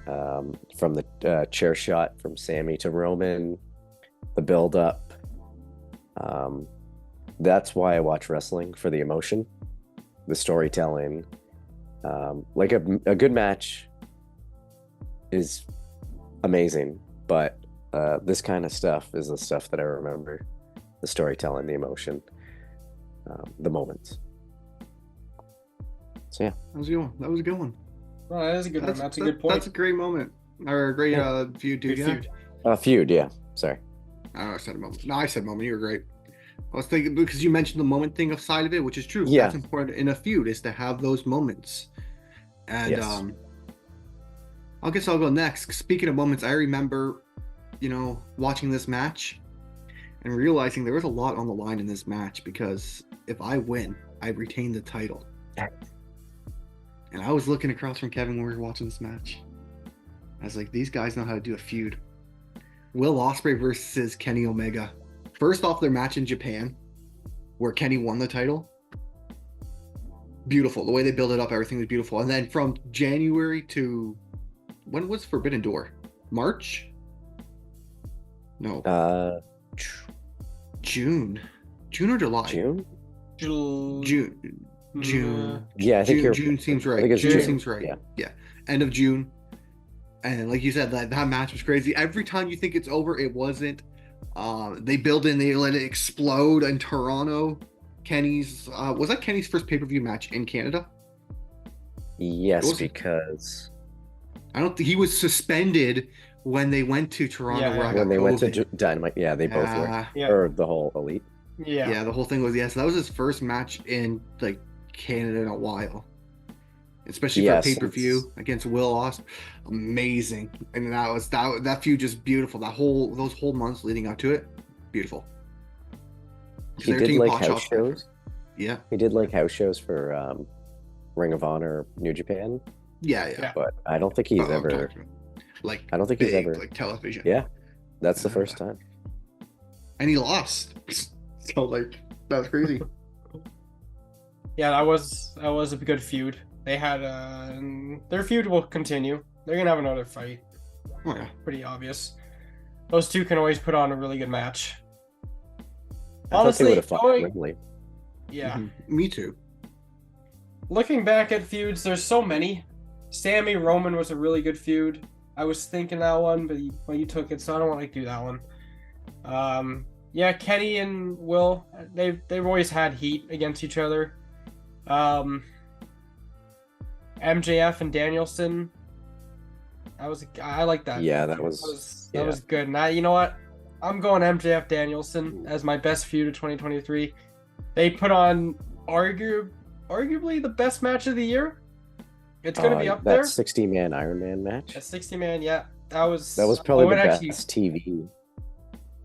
S4: From the chair shot from Sammy to Roman, the build-up. That's why I watch wrestling, for the emotion, the storytelling. Like a good match is amazing, but this kind of stuff is the stuff that I remember. The storytelling, the emotion, the moments. So yeah.
S2: That was a good one.
S1: Well, that is a good one. That's a good point.
S2: That's a great moment. Or a great feud, dude.
S1: Feud.
S4: Feud, yeah. Sorry.
S2: I said moment. No, I said moment. You were great. I was thinking, because you mentioned the moment thing of side of it, which is true.
S4: Yeah.
S2: That's important in a feud, is to have those moments. And
S4: Yes.
S2: I guess I'll go next. Speaking of moments, I remember, watching this match and realizing there was a lot on the line in this match, because if I win, I retain the title. And I was looking across from Kevin when we were watching this match. I was like, these guys know how to do a feud. Will Ospreay versus Kenny Omega. First off, their match in Japan, where Kenny won the title. Beautiful. The way they built it up, everything was beautiful. And then from January to... when was Forbidden Door? March? No. June. June or July?
S4: June?
S2: June.
S4: Yeah, I think
S2: June seems right.
S4: I think it's
S2: June
S4: June.
S2: seems right.
S4: Yeah.
S2: Yeah. End of June. And like you said, that match was crazy. Every time you think it's over, it wasn't. They let it explode in Toronto. Kenny's was that Kenny's first pay-per-view match in Canada?
S4: Yes, because
S2: I don't think he was suspended when they went to Toronto.
S4: When they went to Dynamite, they both were.
S1: Yeah.
S4: Or the whole Elite.
S1: Yeah.
S2: The whole thing was so that was his first match in like Canada in a while, especially for pay-per-view against Will Ospreay. Amazing. And that feud just beautiful. Those whole months leading up to it, beautiful.
S4: He did like house shows.
S2: Yeah,
S4: he did like house shows for Ring of Honor, New Japan.
S2: Yeah.
S4: But I don't think he's ever
S2: like.
S4: I don't think he's ever
S2: like television.
S4: Yeah, that's the first time.
S2: And he lost. So like that was crazy.
S1: Yeah, that was a good feud. They had their feud will continue. They're gonna have another fight.
S2: Oh yeah.
S1: Pretty obvious. those two can always put on a really good match.
S4: I thought they
S1: Honestly,
S4: would have fought
S1: going-
S4: Ridley.
S1: yeah.
S2: Me too.
S1: Looking back at feuds, there's so many. Sammy Roman was a really good feud. I was thinking that one, but you took it, so I don't want to do that one. Yeah, Kenny and Will, they've always had heat against each other. MJF and Danielson. I like that.
S4: Yeah,
S1: feud.
S4: that was
S1: that was good. And you know what? I'm going MJF Danielson as my best feud of 2023. They put on arguably the best match of the year. It's going to be up
S4: that
S1: there.
S4: 60-man Iron Man match.
S1: A 60-man, yeah. That was
S4: probably the
S1: actually
S4: best TV.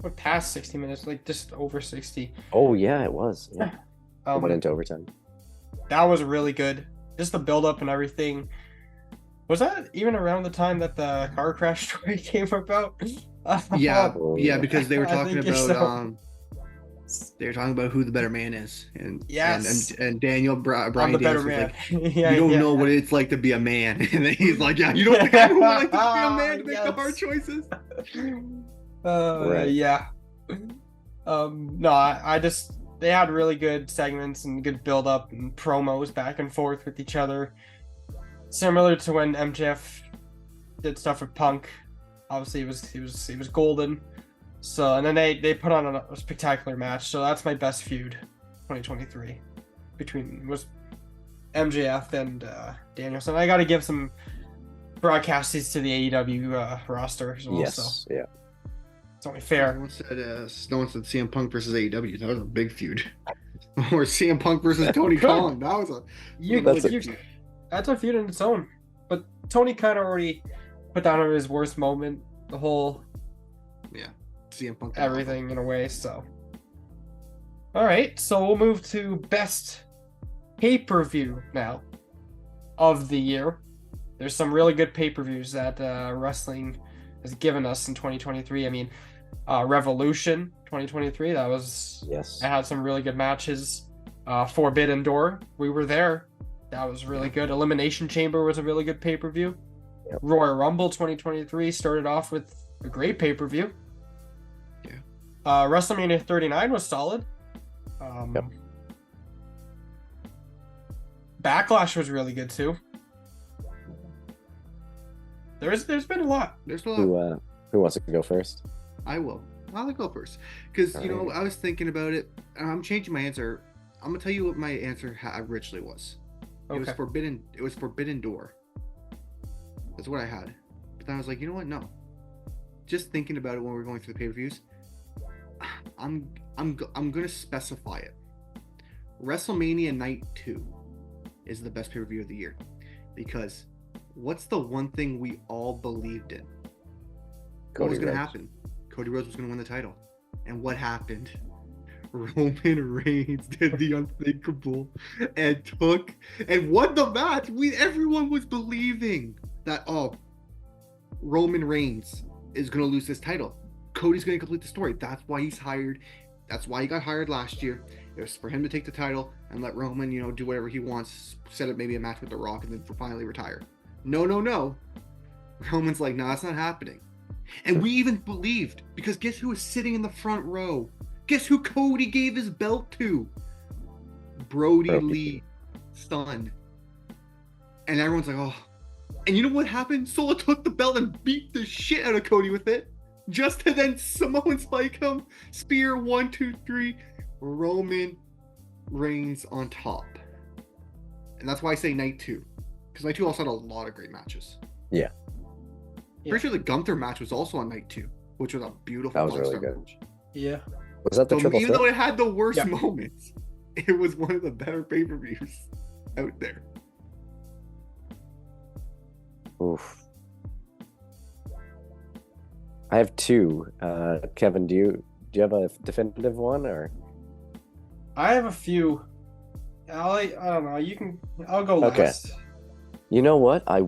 S1: went past 60 minutes, like just over 60.
S4: Oh yeah, it was. Yeah. It went into overtime.
S1: That was really good. Just the build up and everything. Was that even around the time that the car crash story came about?
S2: Yeah,
S4: Oh,
S2: yeah,
S4: yeah.
S2: because they were
S1: I
S2: talking
S1: think
S2: about
S1: so.
S2: they were talking about who the better man is, and
S1: Yes.
S2: and Daniel Brian
S1: I'm the better
S2: Daniels was
S1: man.
S2: like,
S1: Yeah,
S2: you don't
S1: yeah.
S2: know what it's like to be a man, and then he's like, yeah, you don't think I would like to be a man to make the hard
S1: Yes.
S2: choices?
S4: Right.
S1: Yeah. No, I just they had really good segments and good build up and promos back and forth with each other. Similar to when MJF did stuff with Punk. Obviously he was golden. So and then they put on a spectacular match. So that's my best feud 2023 between was MJF and Danielson. I got to give some broadcasties to the AEW roster as well. So
S4: Yes. Yeah.
S1: it's only fair.
S2: No one said CM Punk versus AEW. That was a big feud. Or CM Punk versus Tony Khan. That was a
S1: That's a feud in its own. But Tony kind of already put down his worst moment, the whole
S2: CM Punk.
S1: everything in a way. So, all right. So we'll move to best pay-per-view now of the year. There's some really good pay-per-views that wrestling has given us in 2023. I mean, Revolution 2023. That was
S4: Yes.
S1: it had some really good matches. Forbidden Door, we were there. That was really good. Elimination Chamber was a really good pay-per-view.
S4: Yep.
S1: Royal Rumble 2023 started off with a great pay-per-view.
S2: Yeah.
S1: WrestleMania 39 was solid.
S4: Yep.
S1: Backlash was really good too. There's been a lot.
S2: There's a lot.
S4: Who wants to go first?
S2: I will. I'll go first because you know
S4: Alright.
S2: I was thinking about it. And I'm changing my answer. I'm gonna tell you what my answer originally was. It was
S1: Okay.
S2: forbidden. It was Forbidden Door. That's what I had. But then I was like, you know what? No. Just thinking about it when we were going through the pay-per-views, I'm gonna specify it. WrestleMania Night 2 is the best pay-per-view of the year because what's the one thing we all believed in? What was
S4: Cody
S2: gonna
S4: Rhodes.
S2: happen? Cody Rhodes was gonna win the title, and what happened? Roman Reigns did the unthinkable and won the match. Everyone was believing that Roman Reigns is gonna lose this title. Cody's gonna complete the story. That's why he's hired. That's why he got hired last year. It was for him to take the title and let Roman, do whatever he wants, set up maybe a match with The Rock, and then finally retire. No. Roman's like, no, that's not happening. And we even believed because guess who was sitting in the front row? Guess who Cody gave his belt to? Brody Lee, son. And everyone's like, oh. And you know what happened? Solo took the belt and beat the shit out of Cody with it. Just to then Samoan spike him. Spear 1, 2, 3. Roman Reigns on top. And that's why I say Night 2. Because Night 2 also had a lot of great matches.
S4: Yeah.
S2: Pretty sure the Gunther match was also on Night 2, which was a beautiful
S4: That was really
S2: monster
S4: good.
S2: match.
S1: Yeah.
S4: Was that the
S2: So
S4: triple
S2: even though
S4: threat?
S2: it had the worst
S1: Yeah.
S2: moments, it was one of the better pay-per-views out there.
S4: Oof. I have two. Kevin, do you have a definitive one or?
S1: I have a few. I don't know. I'll go
S4: Okay.
S1: last.
S4: You know what? I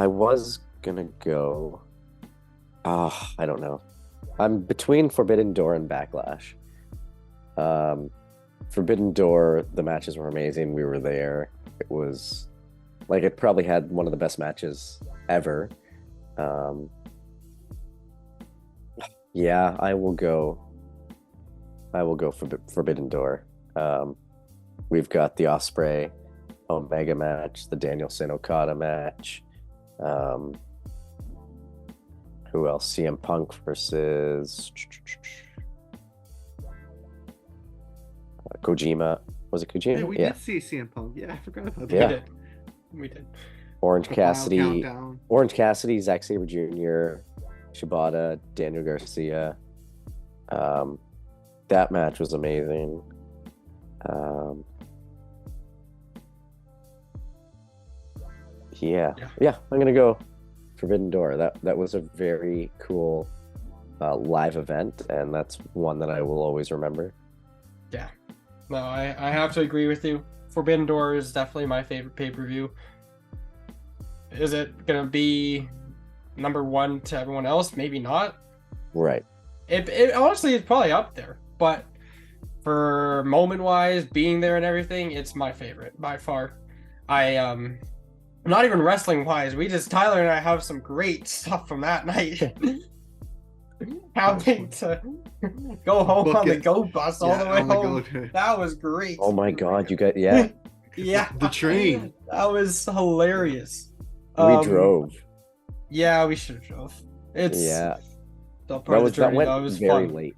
S4: was gonna go. I don't know. I'm between Forbidden Door and Backlash. Forbidden Door, the matches were amazing. We were there. It was Like it probably had one of the best matches ever. Um, yeah, I will go for Forbidden Door. We've got the Osprey Omega match, the Danielson Okada match. Who else? CM Punk versus Kojima. Was it Kojima?
S2: Hey, we did see CM Punk. Yeah, I forgot about that.
S4: Yeah.
S1: We did.
S4: Orange
S2: The final
S4: Cassidy,
S2: countdown.
S4: Zack Sabre Jr., Shibata, Daniel Garcia. That match was amazing. Yeah, I'm gonna go Forbidden Door. That was a very cool live event, and that's one that I will always remember.
S1: Yeah. No, I have to agree with you. Forbidden Door is definitely my favorite pay-per-view. Is it gonna be number one to everyone else? Maybe not.
S4: Right.
S1: It honestly is probably up there, but for moment-wise, being there and everything, it's my favorite by far. Not even wrestling-wise, Tyler and I have some great stuff from that night. Having to go home
S2: Book
S1: on the
S2: it.
S1: Go Bus all the way
S2: on the
S1: home.
S2: Go-
S1: That was great.
S4: Oh my God, you got yeah.
S1: Yeah.
S2: The train.
S1: That was hilarious.
S4: We drove.
S1: Yeah, we should have drove. It's
S4: Yeah,
S1: the part of the journey,
S4: went
S1: though. It was
S4: very
S1: fun.
S4: late.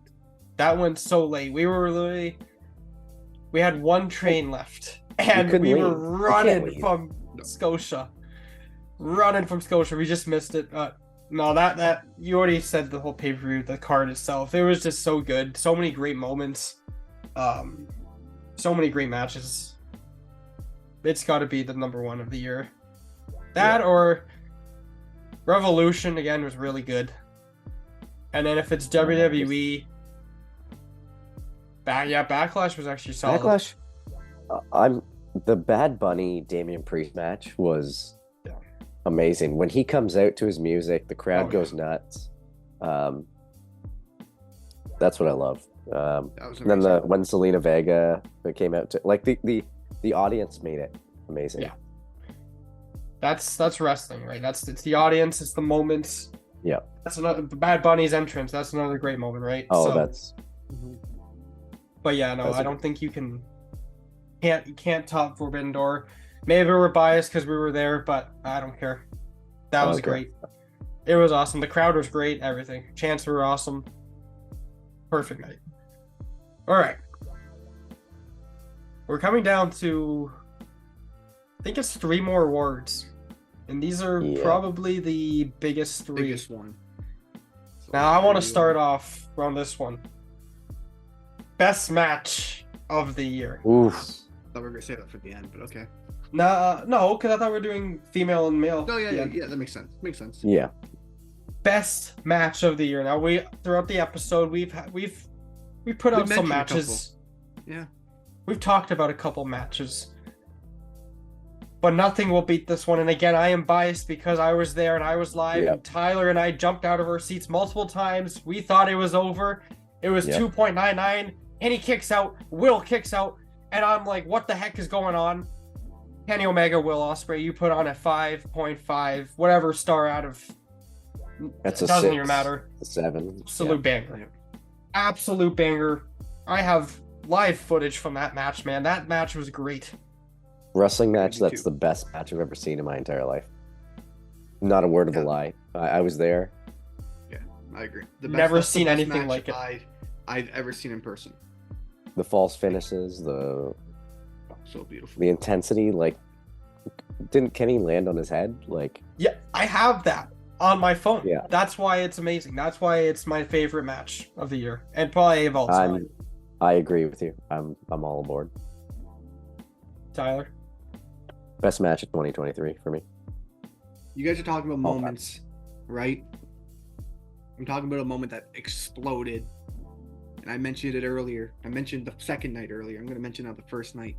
S1: That went so late. We had one train left, and
S4: couldn't
S1: we were
S4: leave. You can't
S1: running
S4: leave.
S1: from Scotia. We just missed it. No, that you already said the whole pay-per-view, the card itself. It was just so good. So many great moments. So many great matches. It's got to be the number one of the year. That or Revolution again was really good. And then if it's WWE, Backlash was actually solid.
S4: Backlash. The Bad Bunny Damian Priest match was amazing. When he comes out to his music, the crowd goes nuts. That's what I love.
S2: That was
S4: And then
S2: amazing.
S4: when Selena Vega came out to like the audience made it amazing.
S1: Yeah. That's wrestling, right? It's the audience, it's the moments.
S4: Yeah.
S1: That's another Bad Bunny's entrance. That's another great moment, right?
S4: Oh,
S1: So,
S4: that's
S1: But yeah, no,
S4: that's
S1: I don't think you can't top Forbidden Door. Maybe we're biased because we were there, but I don't care. That was
S4: Okay.
S1: great. It was awesome. The crowd was great. Everything. Chants were awesome. Perfect night. All right. We're coming down to, I think it's 3 more awards, and these are
S4: Yeah.
S1: probably the biggest 3.
S2: biggest one. So
S1: Now I want to
S2: you-
S1: start off on this one. Best match of the year.
S4: oof.
S2: I thought we were gonna say that for the end, but okay.
S1: No, because I thought we were doing female and male.
S2: No, yeah,
S1: Yeah.
S2: yeah, that makes sense. Makes sense.
S4: Yeah.
S1: Best match of the year. Now throughout the episode we've put out some
S2: mentioned a
S1: matches.
S2: Yeah.
S1: We've talked about a couple matches, but nothing will beat this one. And again, I am biased because I was there and I was live.
S4: Yep.
S1: And Tyler and I jumped out of our seats multiple times. We thought it was over. It was
S4: Yep.
S1: 2.99, and he kicks out. Will kicks out, and I'm like, what the heck is going on? Kenny Omega, Will Ospreay, you put on a 5.5, whatever star out of.
S4: That's
S1: It
S4: a
S1: doesn't
S4: 6,
S1: even matter.
S4: a 7.
S1: Absolute banger.
S2: Yeah.
S1: Absolute banger. I have live footage from that match, man. That match was great.
S4: Wrestling match,
S2: Me
S4: that's
S2: too.
S4: the best match I've ever seen in my entire life. Not a word of a
S2: Yeah.
S4: lie. I was there.
S2: I agree.
S1: Never
S2: that's the
S1: seen
S2: best
S1: anything
S2: match
S1: like it.
S2: I've ever seen in person.
S4: The false finishes, the
S2: So beautiful.
S4: the intensity, like didn't Kenny land on his head? Like
S1: Yeah, I have that on my phone.
S4: Yeah.
S1: That's why it's amazing. That's why it's my favorite match of the year. And probably of all time.
S4: I agree with you. I'm all aboard.
S1: Tyler.
S4: Best match of 2023 for me.
S2: You guys are talking about
S4: Oh,
S2: moments, right? I'm talking about a moment that exploded. And I mentioned it earlier. I mentioned the second night earlier. I'm going to mention now the first night.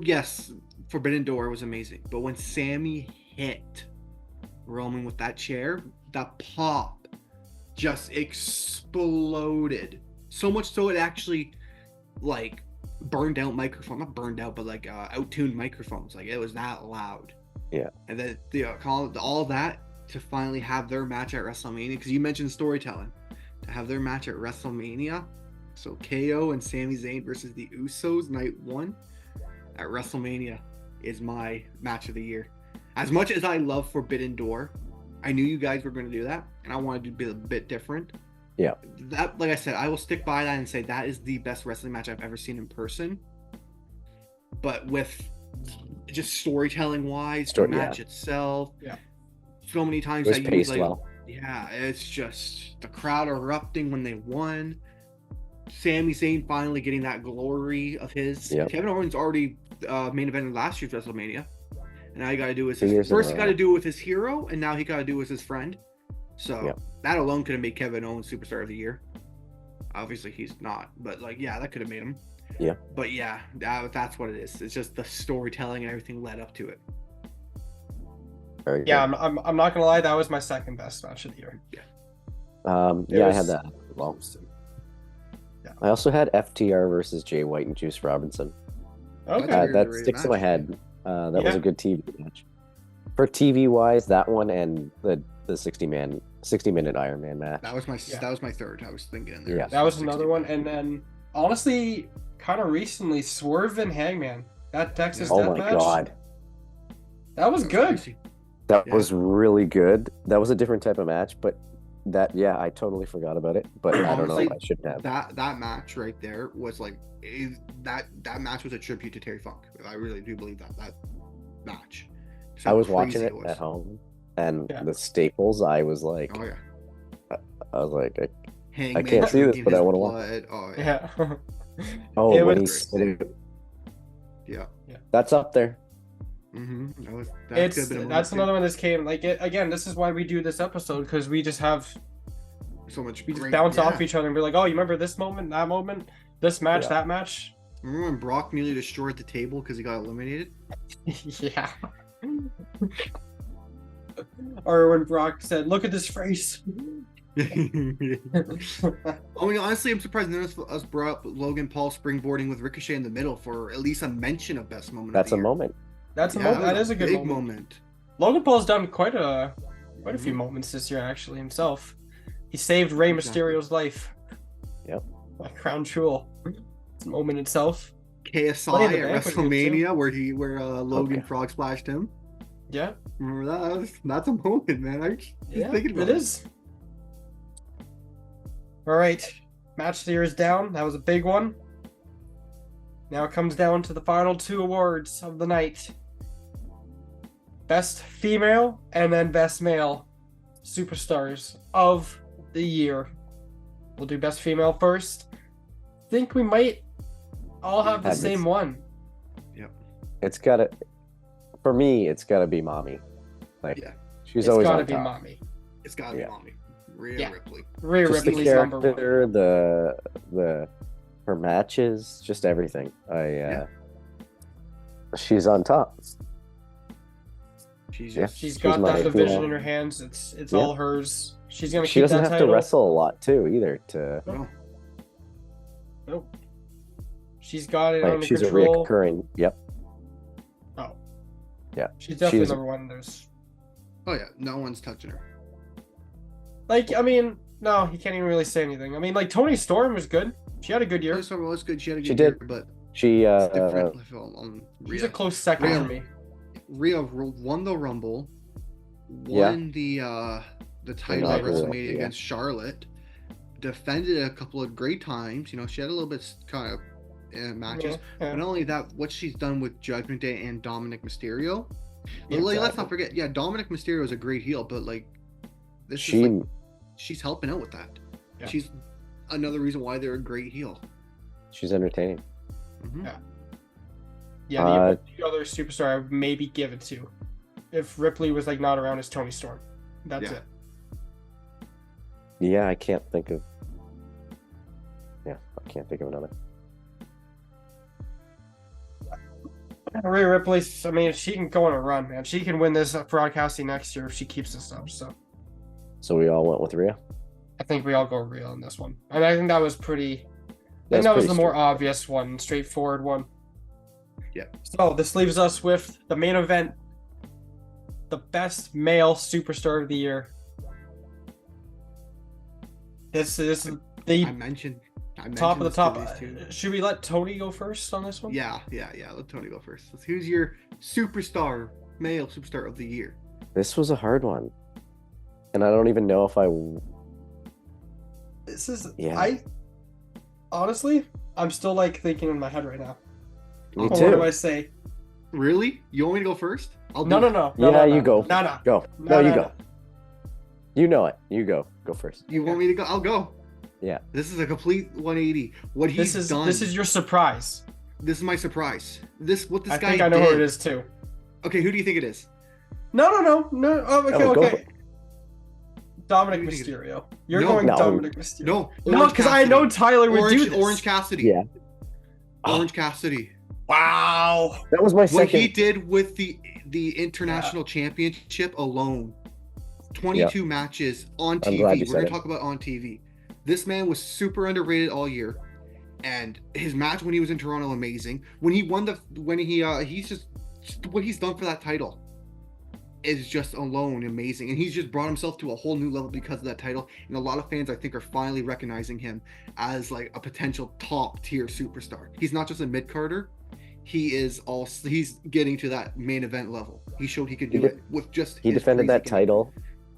S2: Yes, Forbidden Door was amazing. But when Sammy hit Roman with that chair, that pop just exploded. So much so it actually, like, burned out microphone, not burned out, but like out-tuned microphones. Like it was that loud.
S4: Yeah.
S2: And then all that to finally have their match at WrestleMania, because you mentioned storytelling, to have their match at WrestleMania. So KO and Sami Zayn versus the Usos night 1 at WrestleMania is my match of the year. As much as I love Forbidden Door, I knew you guys were going to do that, and I wanted to be a bit different.
S4: Yeah.
S2: That, like I said, I will stick by that and say that is the best wrestling match I've ever seen in person. But with just storytelling wise, the match itself, so many times
S4: it was
S2: that
S4: paced
S2: like,
S4: well.
S2: yeah, it's just the crowd erupting when they won. Sami Zayn finally getting that glory of his.
S4: Yep.
S2: Kevin Owens already main evented last year's WrestleMania, and now he got to do with
S4: 2 years
S2: his first.
S4: in a
S2: He got
S4: row.
S2: to do it with his hero, and now he got to do it with his friend. So
S4: Yep.
S2: that alone could have made Kevin Owens Superstar of the Year. Obviously, he's not, but like, yeah, that could have made him.
S4: Yeah.
S2: But yeah, that's what it is. It's just the storytelling and everything led up to it.
S4: Very
S1: Yeah,
S4: good.
S1: I'm not gonna lie, that was my second best match of the year.
S4: Yeah, I had that as well.
S1: Yeah.
S4: I also had FTR versus Jay White and Juice Robinson.
S1: Okay.
S2: That's a
S4: That
S2: underrated
S4: sticks in my
S2: match.
S4: head. That was
S1: Yeah.
S4: a good TV match. For TV wise, that one and the 60-minute Iron Man match.
S2: That was my
S1: Yeah.
S2: that was my third. I was thinking in there.
S4: Yeah.
S1: That was another one, and then honestly, kind of recently, Swerve and Hangman. That Texas
S4: Oh
S1: Death
S4: my
S1: Match.
S4: god,
S1: That was good.
S2: crazy.
S4: that
S2: Yeah.
S4: was really good. That was a different type of match, but I totally forgot about it. But I don't know,
S2: Honestly,
S4: I shouldn't have.
S2: That match right there was like that match was a tribute to Terry Funk. I really do believe that match. So
S4: I was
S2: crazy
S4: watching it
S2: was.
S4: at home, and
S1: Yeah.
S4: the staples. I was like,
S2: Oh yeah. Hangman
S4: can't see this,
S2: drinking
S4: but I
S2: his
S4: wanna watch.
S2: blood. Oh yeah.
S1: Yeah.
S4: oh,
S1: It
S4: when
S1: was-
S2: Yeah.
S4: that's up there.
S2: Mm-hmm.
S1: That's another one that came like again. This is why we do this episode, because we just bounce off each other and be like, oh, you remember this moment, that moment, this match,
S4: Yeah.
S1: that match.
S2: Remember when Brock nearly destroyed the table because he got eliminated?
S1: Yeah. Or when Brock said, "Look at this face."
S2: I mean, honestly, I'm surprised none of us brought up Logan Paul springboarding with Ricochet in the middle for at least a mention of best moment.
S4: That's
S2: of
S4: a
S2: the year.
S4: moment.
S1: That's a
S2: Yeah,
S1: moment. That is a good
S2: big
S1: moment. Logan Paul's done quite a few
S2: Mhm.
S1: moments this year, actually, himself. He saved Rey
S2: Exactly.
S1: Mysterio's life.
S4: Yep.
S1: Like crown jewel. It's a moment itself.
S2: KSI
S1: Money in the
S2: at
S1: Bank was good,
S2: WrestleMania where Logan
S4: Okay.
S2: frog splashed him.
S1: Yeah.
S2: Remember that? That's a moment, man. I just
S1: Yeah,
S2: thinking about
S1: it is. All right, match of the year is down. That was a big one. Now it comes down to the final two awards of the night: best female and then best male superstars of the year. We'll do best female first. Think we might all have the
S4: Have this-
S1: same one.
S4: It's gotta, for me, it's gotta be mommy. Like,
S2: Yeah.
S4: she's
S1: It's
S4: always
S1: gotta
S4: on
S1: be
S4: top.
S1: mommy.
S2: It's gotta be
S4: Yeah.
S2: mommy. Rhea
S1: Yeah.
S2: Ripley.
S1: Rhea
S4: Just the
S1: Ripley's number one.
S4: character, her matches, just everything. She's on top.
S2: She's
S4: Yeah.
S2: just
S1: She's
S4: She's
S1: got
S4: my
S1: that division
S4: female.
S1: in her hands. It's
S4: Yeah.
S1: all hers. She's gonna
S4: She
S1: keep
S4: doesn't
S1: that
S4: have
S1: title.
S4: to wrestle a lot too, either. To
S1: Nope. She's got it
S4: like,
S1: under
S4: she's
S1: control.
S4: a reoccurring. Yep.
S1: Oh.
S4: Yeah.
S1: She's definitely
S4: She's-
S1: number one. There's
S2: Oh yeah, no one's touching her.
S1: like, I mean, no, you can't even really say anything. I mean, like Toni Storm was good. She had a good year.
S2: This one was good. She had a good
S4: She
S2: year,
S4: did.
S2: but
S4: She
S2: it's different. I feel
S1: She's
S2: Rhea.
S1: a close second
S2: Rhea-
S1: for me.
S2: Rhea won the Rumble,
S4: Yeah.
S2: won the title at
S4: Inaugural,
S2: WrestleMania
S4: yeah.
S2: against Charlotte, defended it a couple of great times. You know, she had a little bit kind of matches.
S1: Yeah,
S2: But
S1: yeah.
S2: not only that, what she's done with Judgment Day and Dominic Mysterio. But
S1: Yeah,
S2: like, let's
S4: exactly.
S2: not forget, yeah, Dominic Mysterio is a great heel, but like this
S4: She
S2: is like, she's helping out with that.
S1: Yeah.
S2: She's another reason why they're a great heel.
S4: she's entertaining.
S2: Mhm.
S1: Yeah. Yeah, the other superstar I would maybe give it to, if Ripley was like not around, is Toni Storm. That's
S2: Yeah.
S1: it.
S4: Yeah, I can't think of. Yeah, I can't think of another.
S1: Rhea Ripley, I mean, she can go on a run, man. She can win this broadcasting next year if she keeps this up. So
S4: So we all went with Rhea.
S1: I think we all go real on this one. And I think that was pretty And that was the
S4: pretty
S1: more
S4: straight.
S1: obvious one, straightforward one.
S2: Yeah.
S1: So this leaves us with the main event, the best male superstar of the year. This is the
S2: I mentioned
S1: top of the
S2: this
S1: top.
S2: to these two.
S1: Should we let Tony go first on this one?
S2: Yeah. Let Tony go first. Who's your superstar, male superstar of the year?
S4: This was a hard one, and I don't even know if I.
S1: This is
S4: Yeah.
S1: I honestly, I'm still like thinking in my head right now.
S4: Me
S1: What do
S4: too.
S1: I say?
S2: Really? You want me to go first? I'll
S1: No,
S2: do
S1: no,
S2: it.
S1: no.
S4: Yeah, you go.
S1: No.
S4: Go.
S1: No,
S4: No, you
S1: no,
S4: go. You know it. You go. Go first.
S2: You want me to go? I'll go.
S4: Yeah.
S2: This is a complete 180. What he's
S1: This is
S2: done.
S1: this is your surprise.
S2: This is my surprise. What this
S1: I
S2: guy
S1: think I know
S2: did.
S1: who it is too.
S2: Okay, who do you think it is?
S1: No. Oh, okay,
S4: Oh, go
S1: okay. Dominic
S2: Who do you think
S1: Mysterio. You're
S2: No.
S1: going
S4: No.
S1: Dominic Mysterio.
S2: No.
S1: No,
S2: Orange
S1: because I
S2: Cassidy.
S1: know Tyler would do this.
S2: Orange Cassidy.
S4: Yeah.
S2: Orange Cassidy.
S1: Wow.
S4: That was my
S2: What
S4: second.
S2: he did with the international championship alone. 22 matches on
S4: I'm
S2: TV.
S4: glad you
S2: We're
S4: said
S2: gonna
S4: it.
S2: talk about on TV. This man was super underrated all year, and his match when he was in Toronto amazing. When he won he's just what he's done for that title is just alone amazing, and he's just brought himself to a whole new level because of that title. And a lot of fans, I think, are finally recognizing him as like a potential top tier superstar. He's not just a mid carder. He's getting to that main event level. He showed he could do it with just.
S4: He
S2: his
S4: defended that
S2: crazy
S4: title.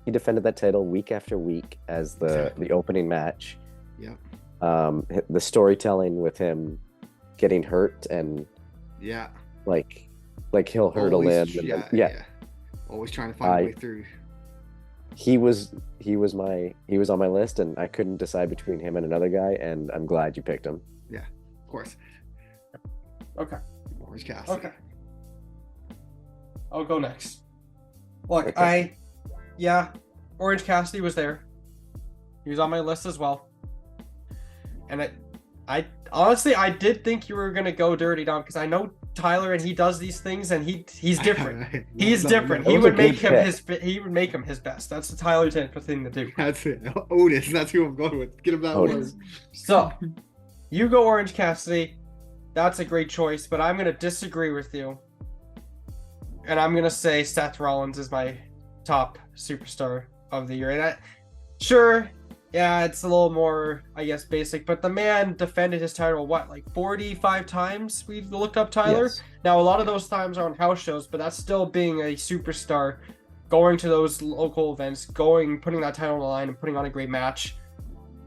S4: He defended that title week after week as the opening match.
S2: Yep.
S4: The storytelling with him getting hurt and
S2: Yeah.
S4: like he'll hurt
S2: Always-
S4: a limb. And yeah.
S2: Always trying to find a way through.
S4: He was on my list, and I couldn't decide between him and another guy, and I'm glad you picked him.
S2: Of course.
S1: Okay.
S2: Orange Cassidy.
S1: Okay. I'll go next. Look,
S4: Okay.
S1: Orange Cassidy was there. He was on my list as well. And I honestly I did think you were gonna go Dirty Dom because I know Tyler and he does these things and he's different. He's different.
S4: That
S1: He
S4: was a
S1: would make
S4: good
S1: him
S4: pick.
S1: he would make him his best. That's the Tyler type of thing to do.
S2: That's it. Otis. That's who I'm going with. Get him that
S4: Otis.
S2: word.
S1: So you go Orange Cassidy. That's a great choice, but I'm gonna disagree with you. And I'm gonna say Seth Rollins is my top superstar of the year. And it's a little more, I guess, basic, but the man defended his title, like 45 times we've looked up Tyler?
S4: Yes.
S1: Now, a lot of those times are on house shows, but that's still being a superstar, going to those local events, putting that title on the line and putting on a great match.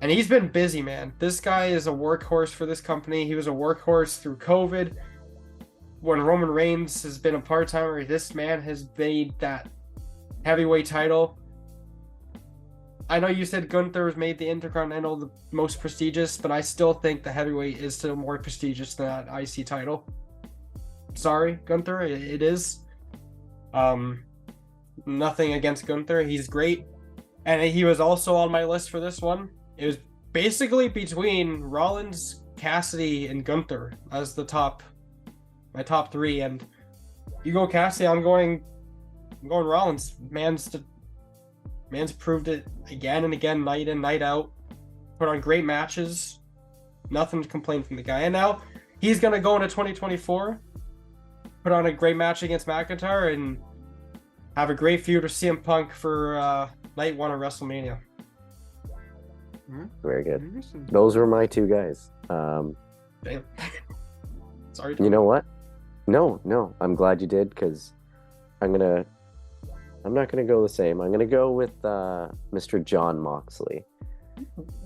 S1: And he's been busy, man. This guy is a workhorse for this company. He was a workhorse through COVID. When Roman Reigns has been a part-timer, this man has made that heavyweight title. I know you said Gunther has made the Intercontinental the most prestigious, but I still think the heavyweight is still more prestigious than that IC title. Sorry, Gunther, it is. Nothing against Gunther, he's great. And he was also on my list for this one. It was basically between Rollins, Cassidy, and Gunther as my top three. And you go Cassidy, I'm going Rollins. Man's proved it again and again, night in, night out. Put on great matches. Nothing to complain from the guy. And now he's going to go into 2024, put on a great match against McIntyre, and have a great feud with CM Punk for night one of WrestleMania.
S4: Very good. Those were my two guys.
S1: Damn. Sorry.
S4: You know what? No. I'm glad you did because I'm not gonna go the same. I'm gonna go with Mr. John Moxley.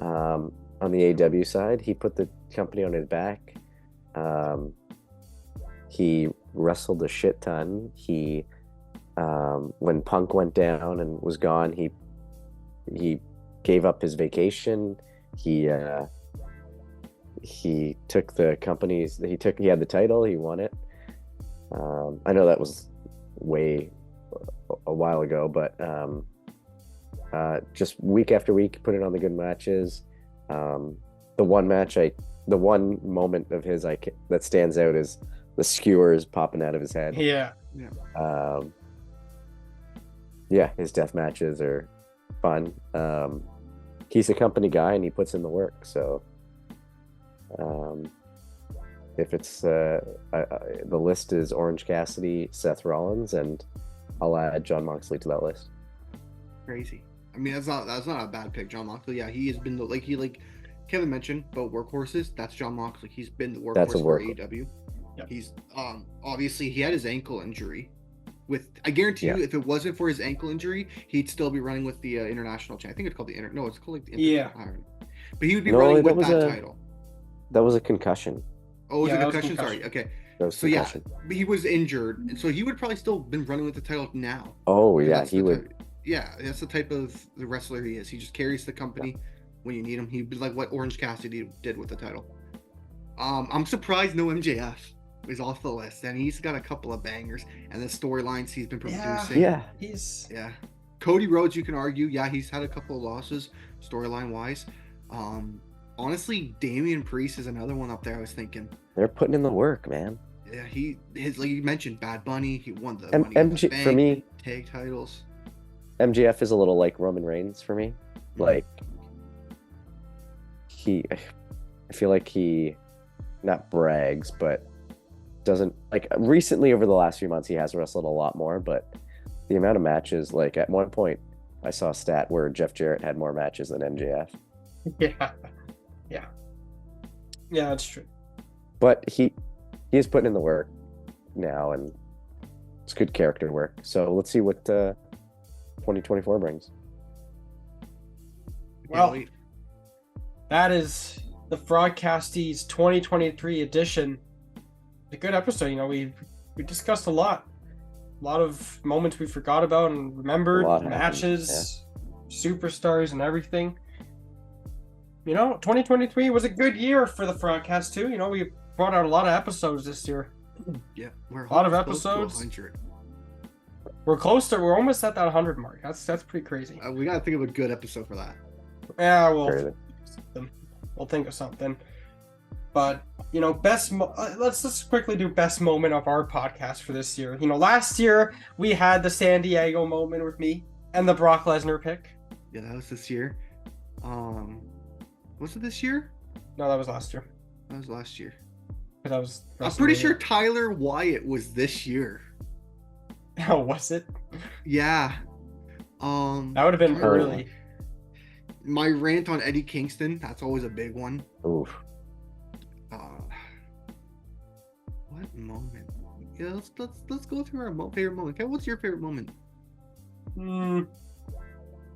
S4: On the AW side, he put the company on his back. He wrestled a shit ton. He when Punk went down and was gone, he gave up his vacation. He took the company's. He had the title. He won it. I know that was way a while ago, but just week after week, putting on the good matches. The one moment of his that stands out is the skewers popping out of his head.
S1: Yeah.
S4: His death matches are fun. He's a company guy and he puts in the work, so If it's the list is Orange Cassidy, Seth Rollins, and I'll add John Moxley to that list.
S2: Crazy. I mean, that's not a bad pick, John Moxley. Yeah, he has been like Kevin mentioned about workhorses. That's John Moxley. He's been the workhorse for AEW.
S1: Yep.
S2: He's obviously he had his ankle injury. I guarantee you, if it wasn't for his ankle injury, he'd still be running with the international champ. I think it's called it's called like the international. But he would be running with that title.
S4: That was a concussion.
S2: Oh, it was a concussion? Sorry. Okay. So
S4: concussion.
S2: But he was injured, and so he would probably still been running with the title now.
S4: Oh yeah, he would.
S2: Yeah, that's the type of the wrestler he is. He just carries the company when you need him. He'd be like what Orange Cassidy did with the title. I'm surprised no MJF is off the list, and he's got a couple of bangers, and the storylines he's been producing.
S1: Yeah.
S2: Cody Rhodes, you can argue, he's had a couple of losses storyline wise. Honestly, Damian Priest is another one up there. I was thinking
S4: they're putting in the work, man.
S2: Yeah, like you mentioned, Bad Bunny. He won the
S4: Money in the Bank, for me.
S2: Tag titles.
S4: MJF is a little like Roman Reigns for me. Like I feel like he not brags, but doesn't like recently over the last few months he has wrestled a lot more, but the amount of matches, like at one point I saw a stat where Jeff Jarrett had more matches than MJF.
S1: Yeah, that's true.
S4: But he is putting in the work now, and it's good character work. So let's see what 2024 brings.
S1: Well, that is the Frogcasties 2023 edition. A good episode. We discussed a lot of moments we forgot about and remembered, matches, superstars, and everything. 2023 was a good year for the Frogcast too. We brought out a lot of episodes this year.
S2: Yeah,
S1: we're a lot of episodes. We're almost at that 100 mark. That's pretty crazy.
S2: We gotta think of a good episode for that.
S1: Yeah, we'll think of something. But let's just quickly do best moment of our podcast for this year. Last year we had the San Diego moment with me and the Brock Lesnar pick.
S2: Yeah, that was this year. Was it this year?
S1: No, that was last year.
S2: That was last year.
S1: I'm
S2: pretty sure Tyler Wyatt was this year.
S1: Oh, was it?
S2: Yeah.
S1: That would have been early.
S2: My rant on Eddie Kingston, that's always a big one.
S4: Oof.
S2: What moment? Yeah, let's go through our favorite moment. Okay, what's your favorite moment?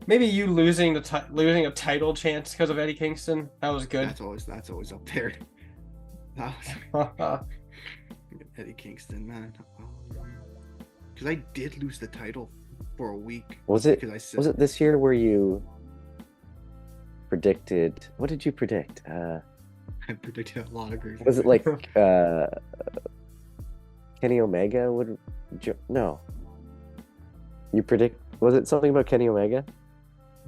S1: Maybe you losing a title chance because of Eddie Kingston. That was good.
S2: That's always up there. Eddie Kingston, man. Because I did lose the title for a week.
S4: Was it this year where you predicted? What did you predict?
S2: I predicted a lot of great.
S4: Was it like Kenny Omega would? No. You predict? Was it something about Kenny Omega?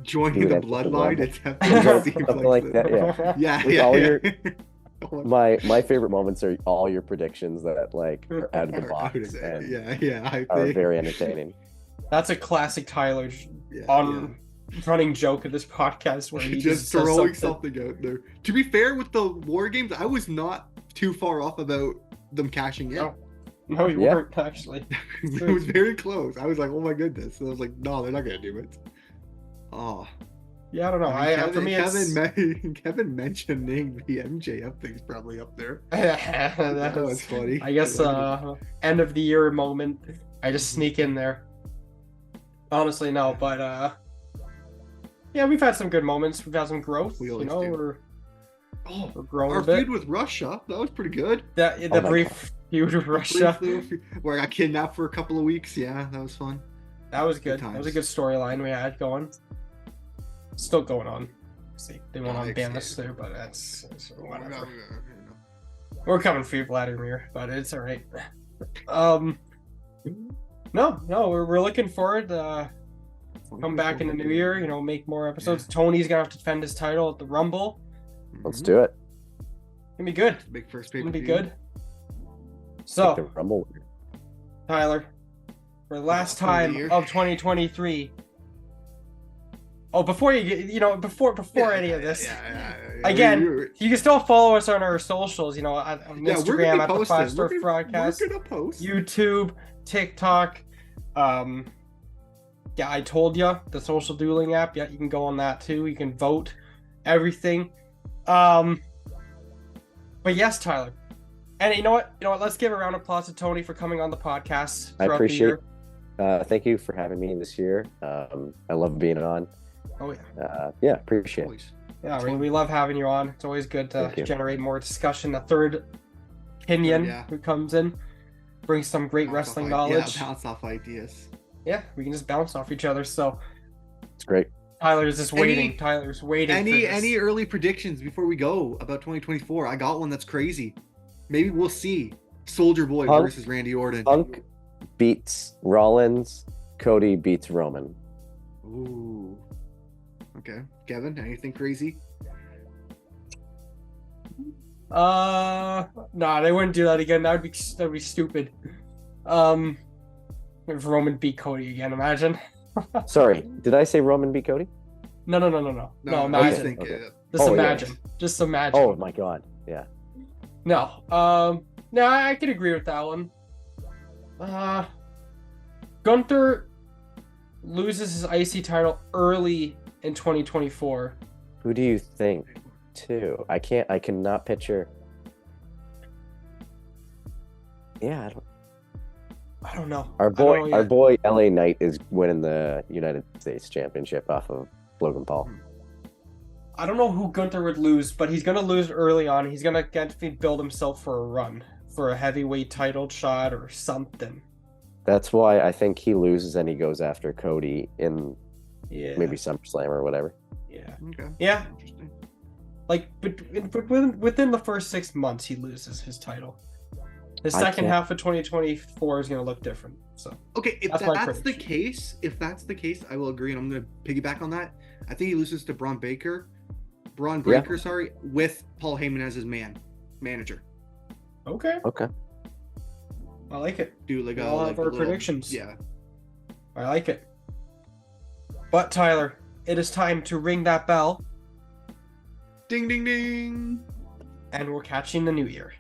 S2: Joining the bloodline?
S4: Something like that. Yeah. My favorite moments are all your predictions that like are out of the box and are very entertaining.
S1: That's a classic Tyler running joke of this podcast where he
S2: just throwing something out there. To be fair, with the War Games, I was not too far off about them cashing in.
S1: No, you weren't actually.
S2: It was very close. I was like, oh my goodness. And I was like, no, they're not gonna do it. Oh.
S1: Yeah, I don't know.
S2: Kevin mentioning the MJF thing's probably up there.
S1: that
S2: was funny.
S1: I guess end of the year moment. I just sneak in there. Honestly, no, but yeah, we've had some good moments. We've had some growth.
S2: We always do.
S1: We're growing
S2: our
S1: a bit.
S2: feud with Russia, that was pretty good.
S1: The brief feud with Russia.
S2: Where I got kidnapped for a couple of weeks. Yeah, that was fun.
S1: That was good. That was a good storyline we had going. Still going on. See, they won't unban us there, but that's whatever. We're coming for you, Vladimir, but it's all right. No, we're looking forward to come back in the new year. Make more episodes. Yeah. Tony's gonna have to defend his title at the Rumble.
S4: Let's do it.
S1: It's gonna be good.
S2: Big first
S1: pay-per-view. It's gonna be good. So,
S4: the Rumble.
S1: Tyler, for the last time of 2023. Oh, before you get, before any of this,
S2: yeah.
S1: again, you can still follow us on our socials. On
S2: We're gonna
S1: Instagram
S2: be
S1: at the
S2: posting.
S1: 5-Star
S2: We're
S1: Frogcast,
S2: gonna post.
S1: YouTube, TikTok. Yeah, I told you the social dueling app. Yeah, you can go on that too. You can vote, everything. But yes, Tyler. And you know what? Let's give a round of applause to Tony for coming on the podcast.
S4: I appreciate. Thank you for having me this year. I love being on.
S1: Oh yeah.
S4: Yeah, appreciate it.
S2: Always.
S1: Yeah, we love having you on. It's always good to
S4: Thank you.
S1: generate more discussion. A third opinion
S2: Yeah.
S1: who comes in, brings some great wrestling knowledge.
S2: Yeah, bounce off ideas.
S1: Yeah, we can just bounce off each other. So
S4: It's great.
S1: Tyler's just waiting. Tyler's waiting. for this.
S2: Any early predictions before we go about 2024? I got one that's crazy. Maybe we'll see Soldier Boy
S4: Punk-
S2: versus Randy Orton.
S4: Punk beats Rollins. Cody beats Roman.
S2: Ooh. Okay, Kevin, anything crazy?
S1: Nah, they wouldn't do that again. That'd be stupid. If Roman beat Cody again, imagine.
S4: Sorry, did I say Roman beat Cody?
S1: No.
S2: I was
S1: Imagine.
S2: thinking.
S4: Okay.
S1: Just
S4: Oh, yeah.
S1: imagine. Just imagine.
S4: Oh my God, yeah.
S1: No. No, I could agree with that one. Gunther loses his IC title early in 2024.
S4: Who do you think? Too. I cannot picture. Yeah,
S1: I don't know.
S4: our
S1: I don't know
S4: our
S1: yet.
S4: boy LA Knight is winning the United States Championship off of Logan Paul.
S1: I don't know who Gunther would lose, but he's gonna lose early on. He's gonna get to build himself for a run, for a heavyweight title shot or something.
S4: That's why I think he loses and he goes after Cody in
S1: Yeah.
S4: maybe SummerSlam or whatever.
S1: Yeah.
S2: Okay.
S1: Yeah.
S2: Interesting.
S1: Like, but within the first 6 months, he loses his title. The
S4: I
S1: second
S4: can't-
S1: half of 2024 is gonna look different. So
S2: Okay, if
S1: That's my
S2: that's the
S1: prediction.
S2: case, I will agree, and I'm going to piggyback on that. I think he loses to Braun Breaker, with Paul Heyman as his manager.
S1: okay,
S4: Okay.
S1: I like it.
S2: Do like
S1: We
S2: a
S1: all
S2: like
S1: have
S2: a
S1: our
S2: little-
S1: predictions.
S2: Yeah.
S1: I like it. But Tyler, it is time to ring that bell,
S2: Ding ding ding.
S1: and we're catching the new year.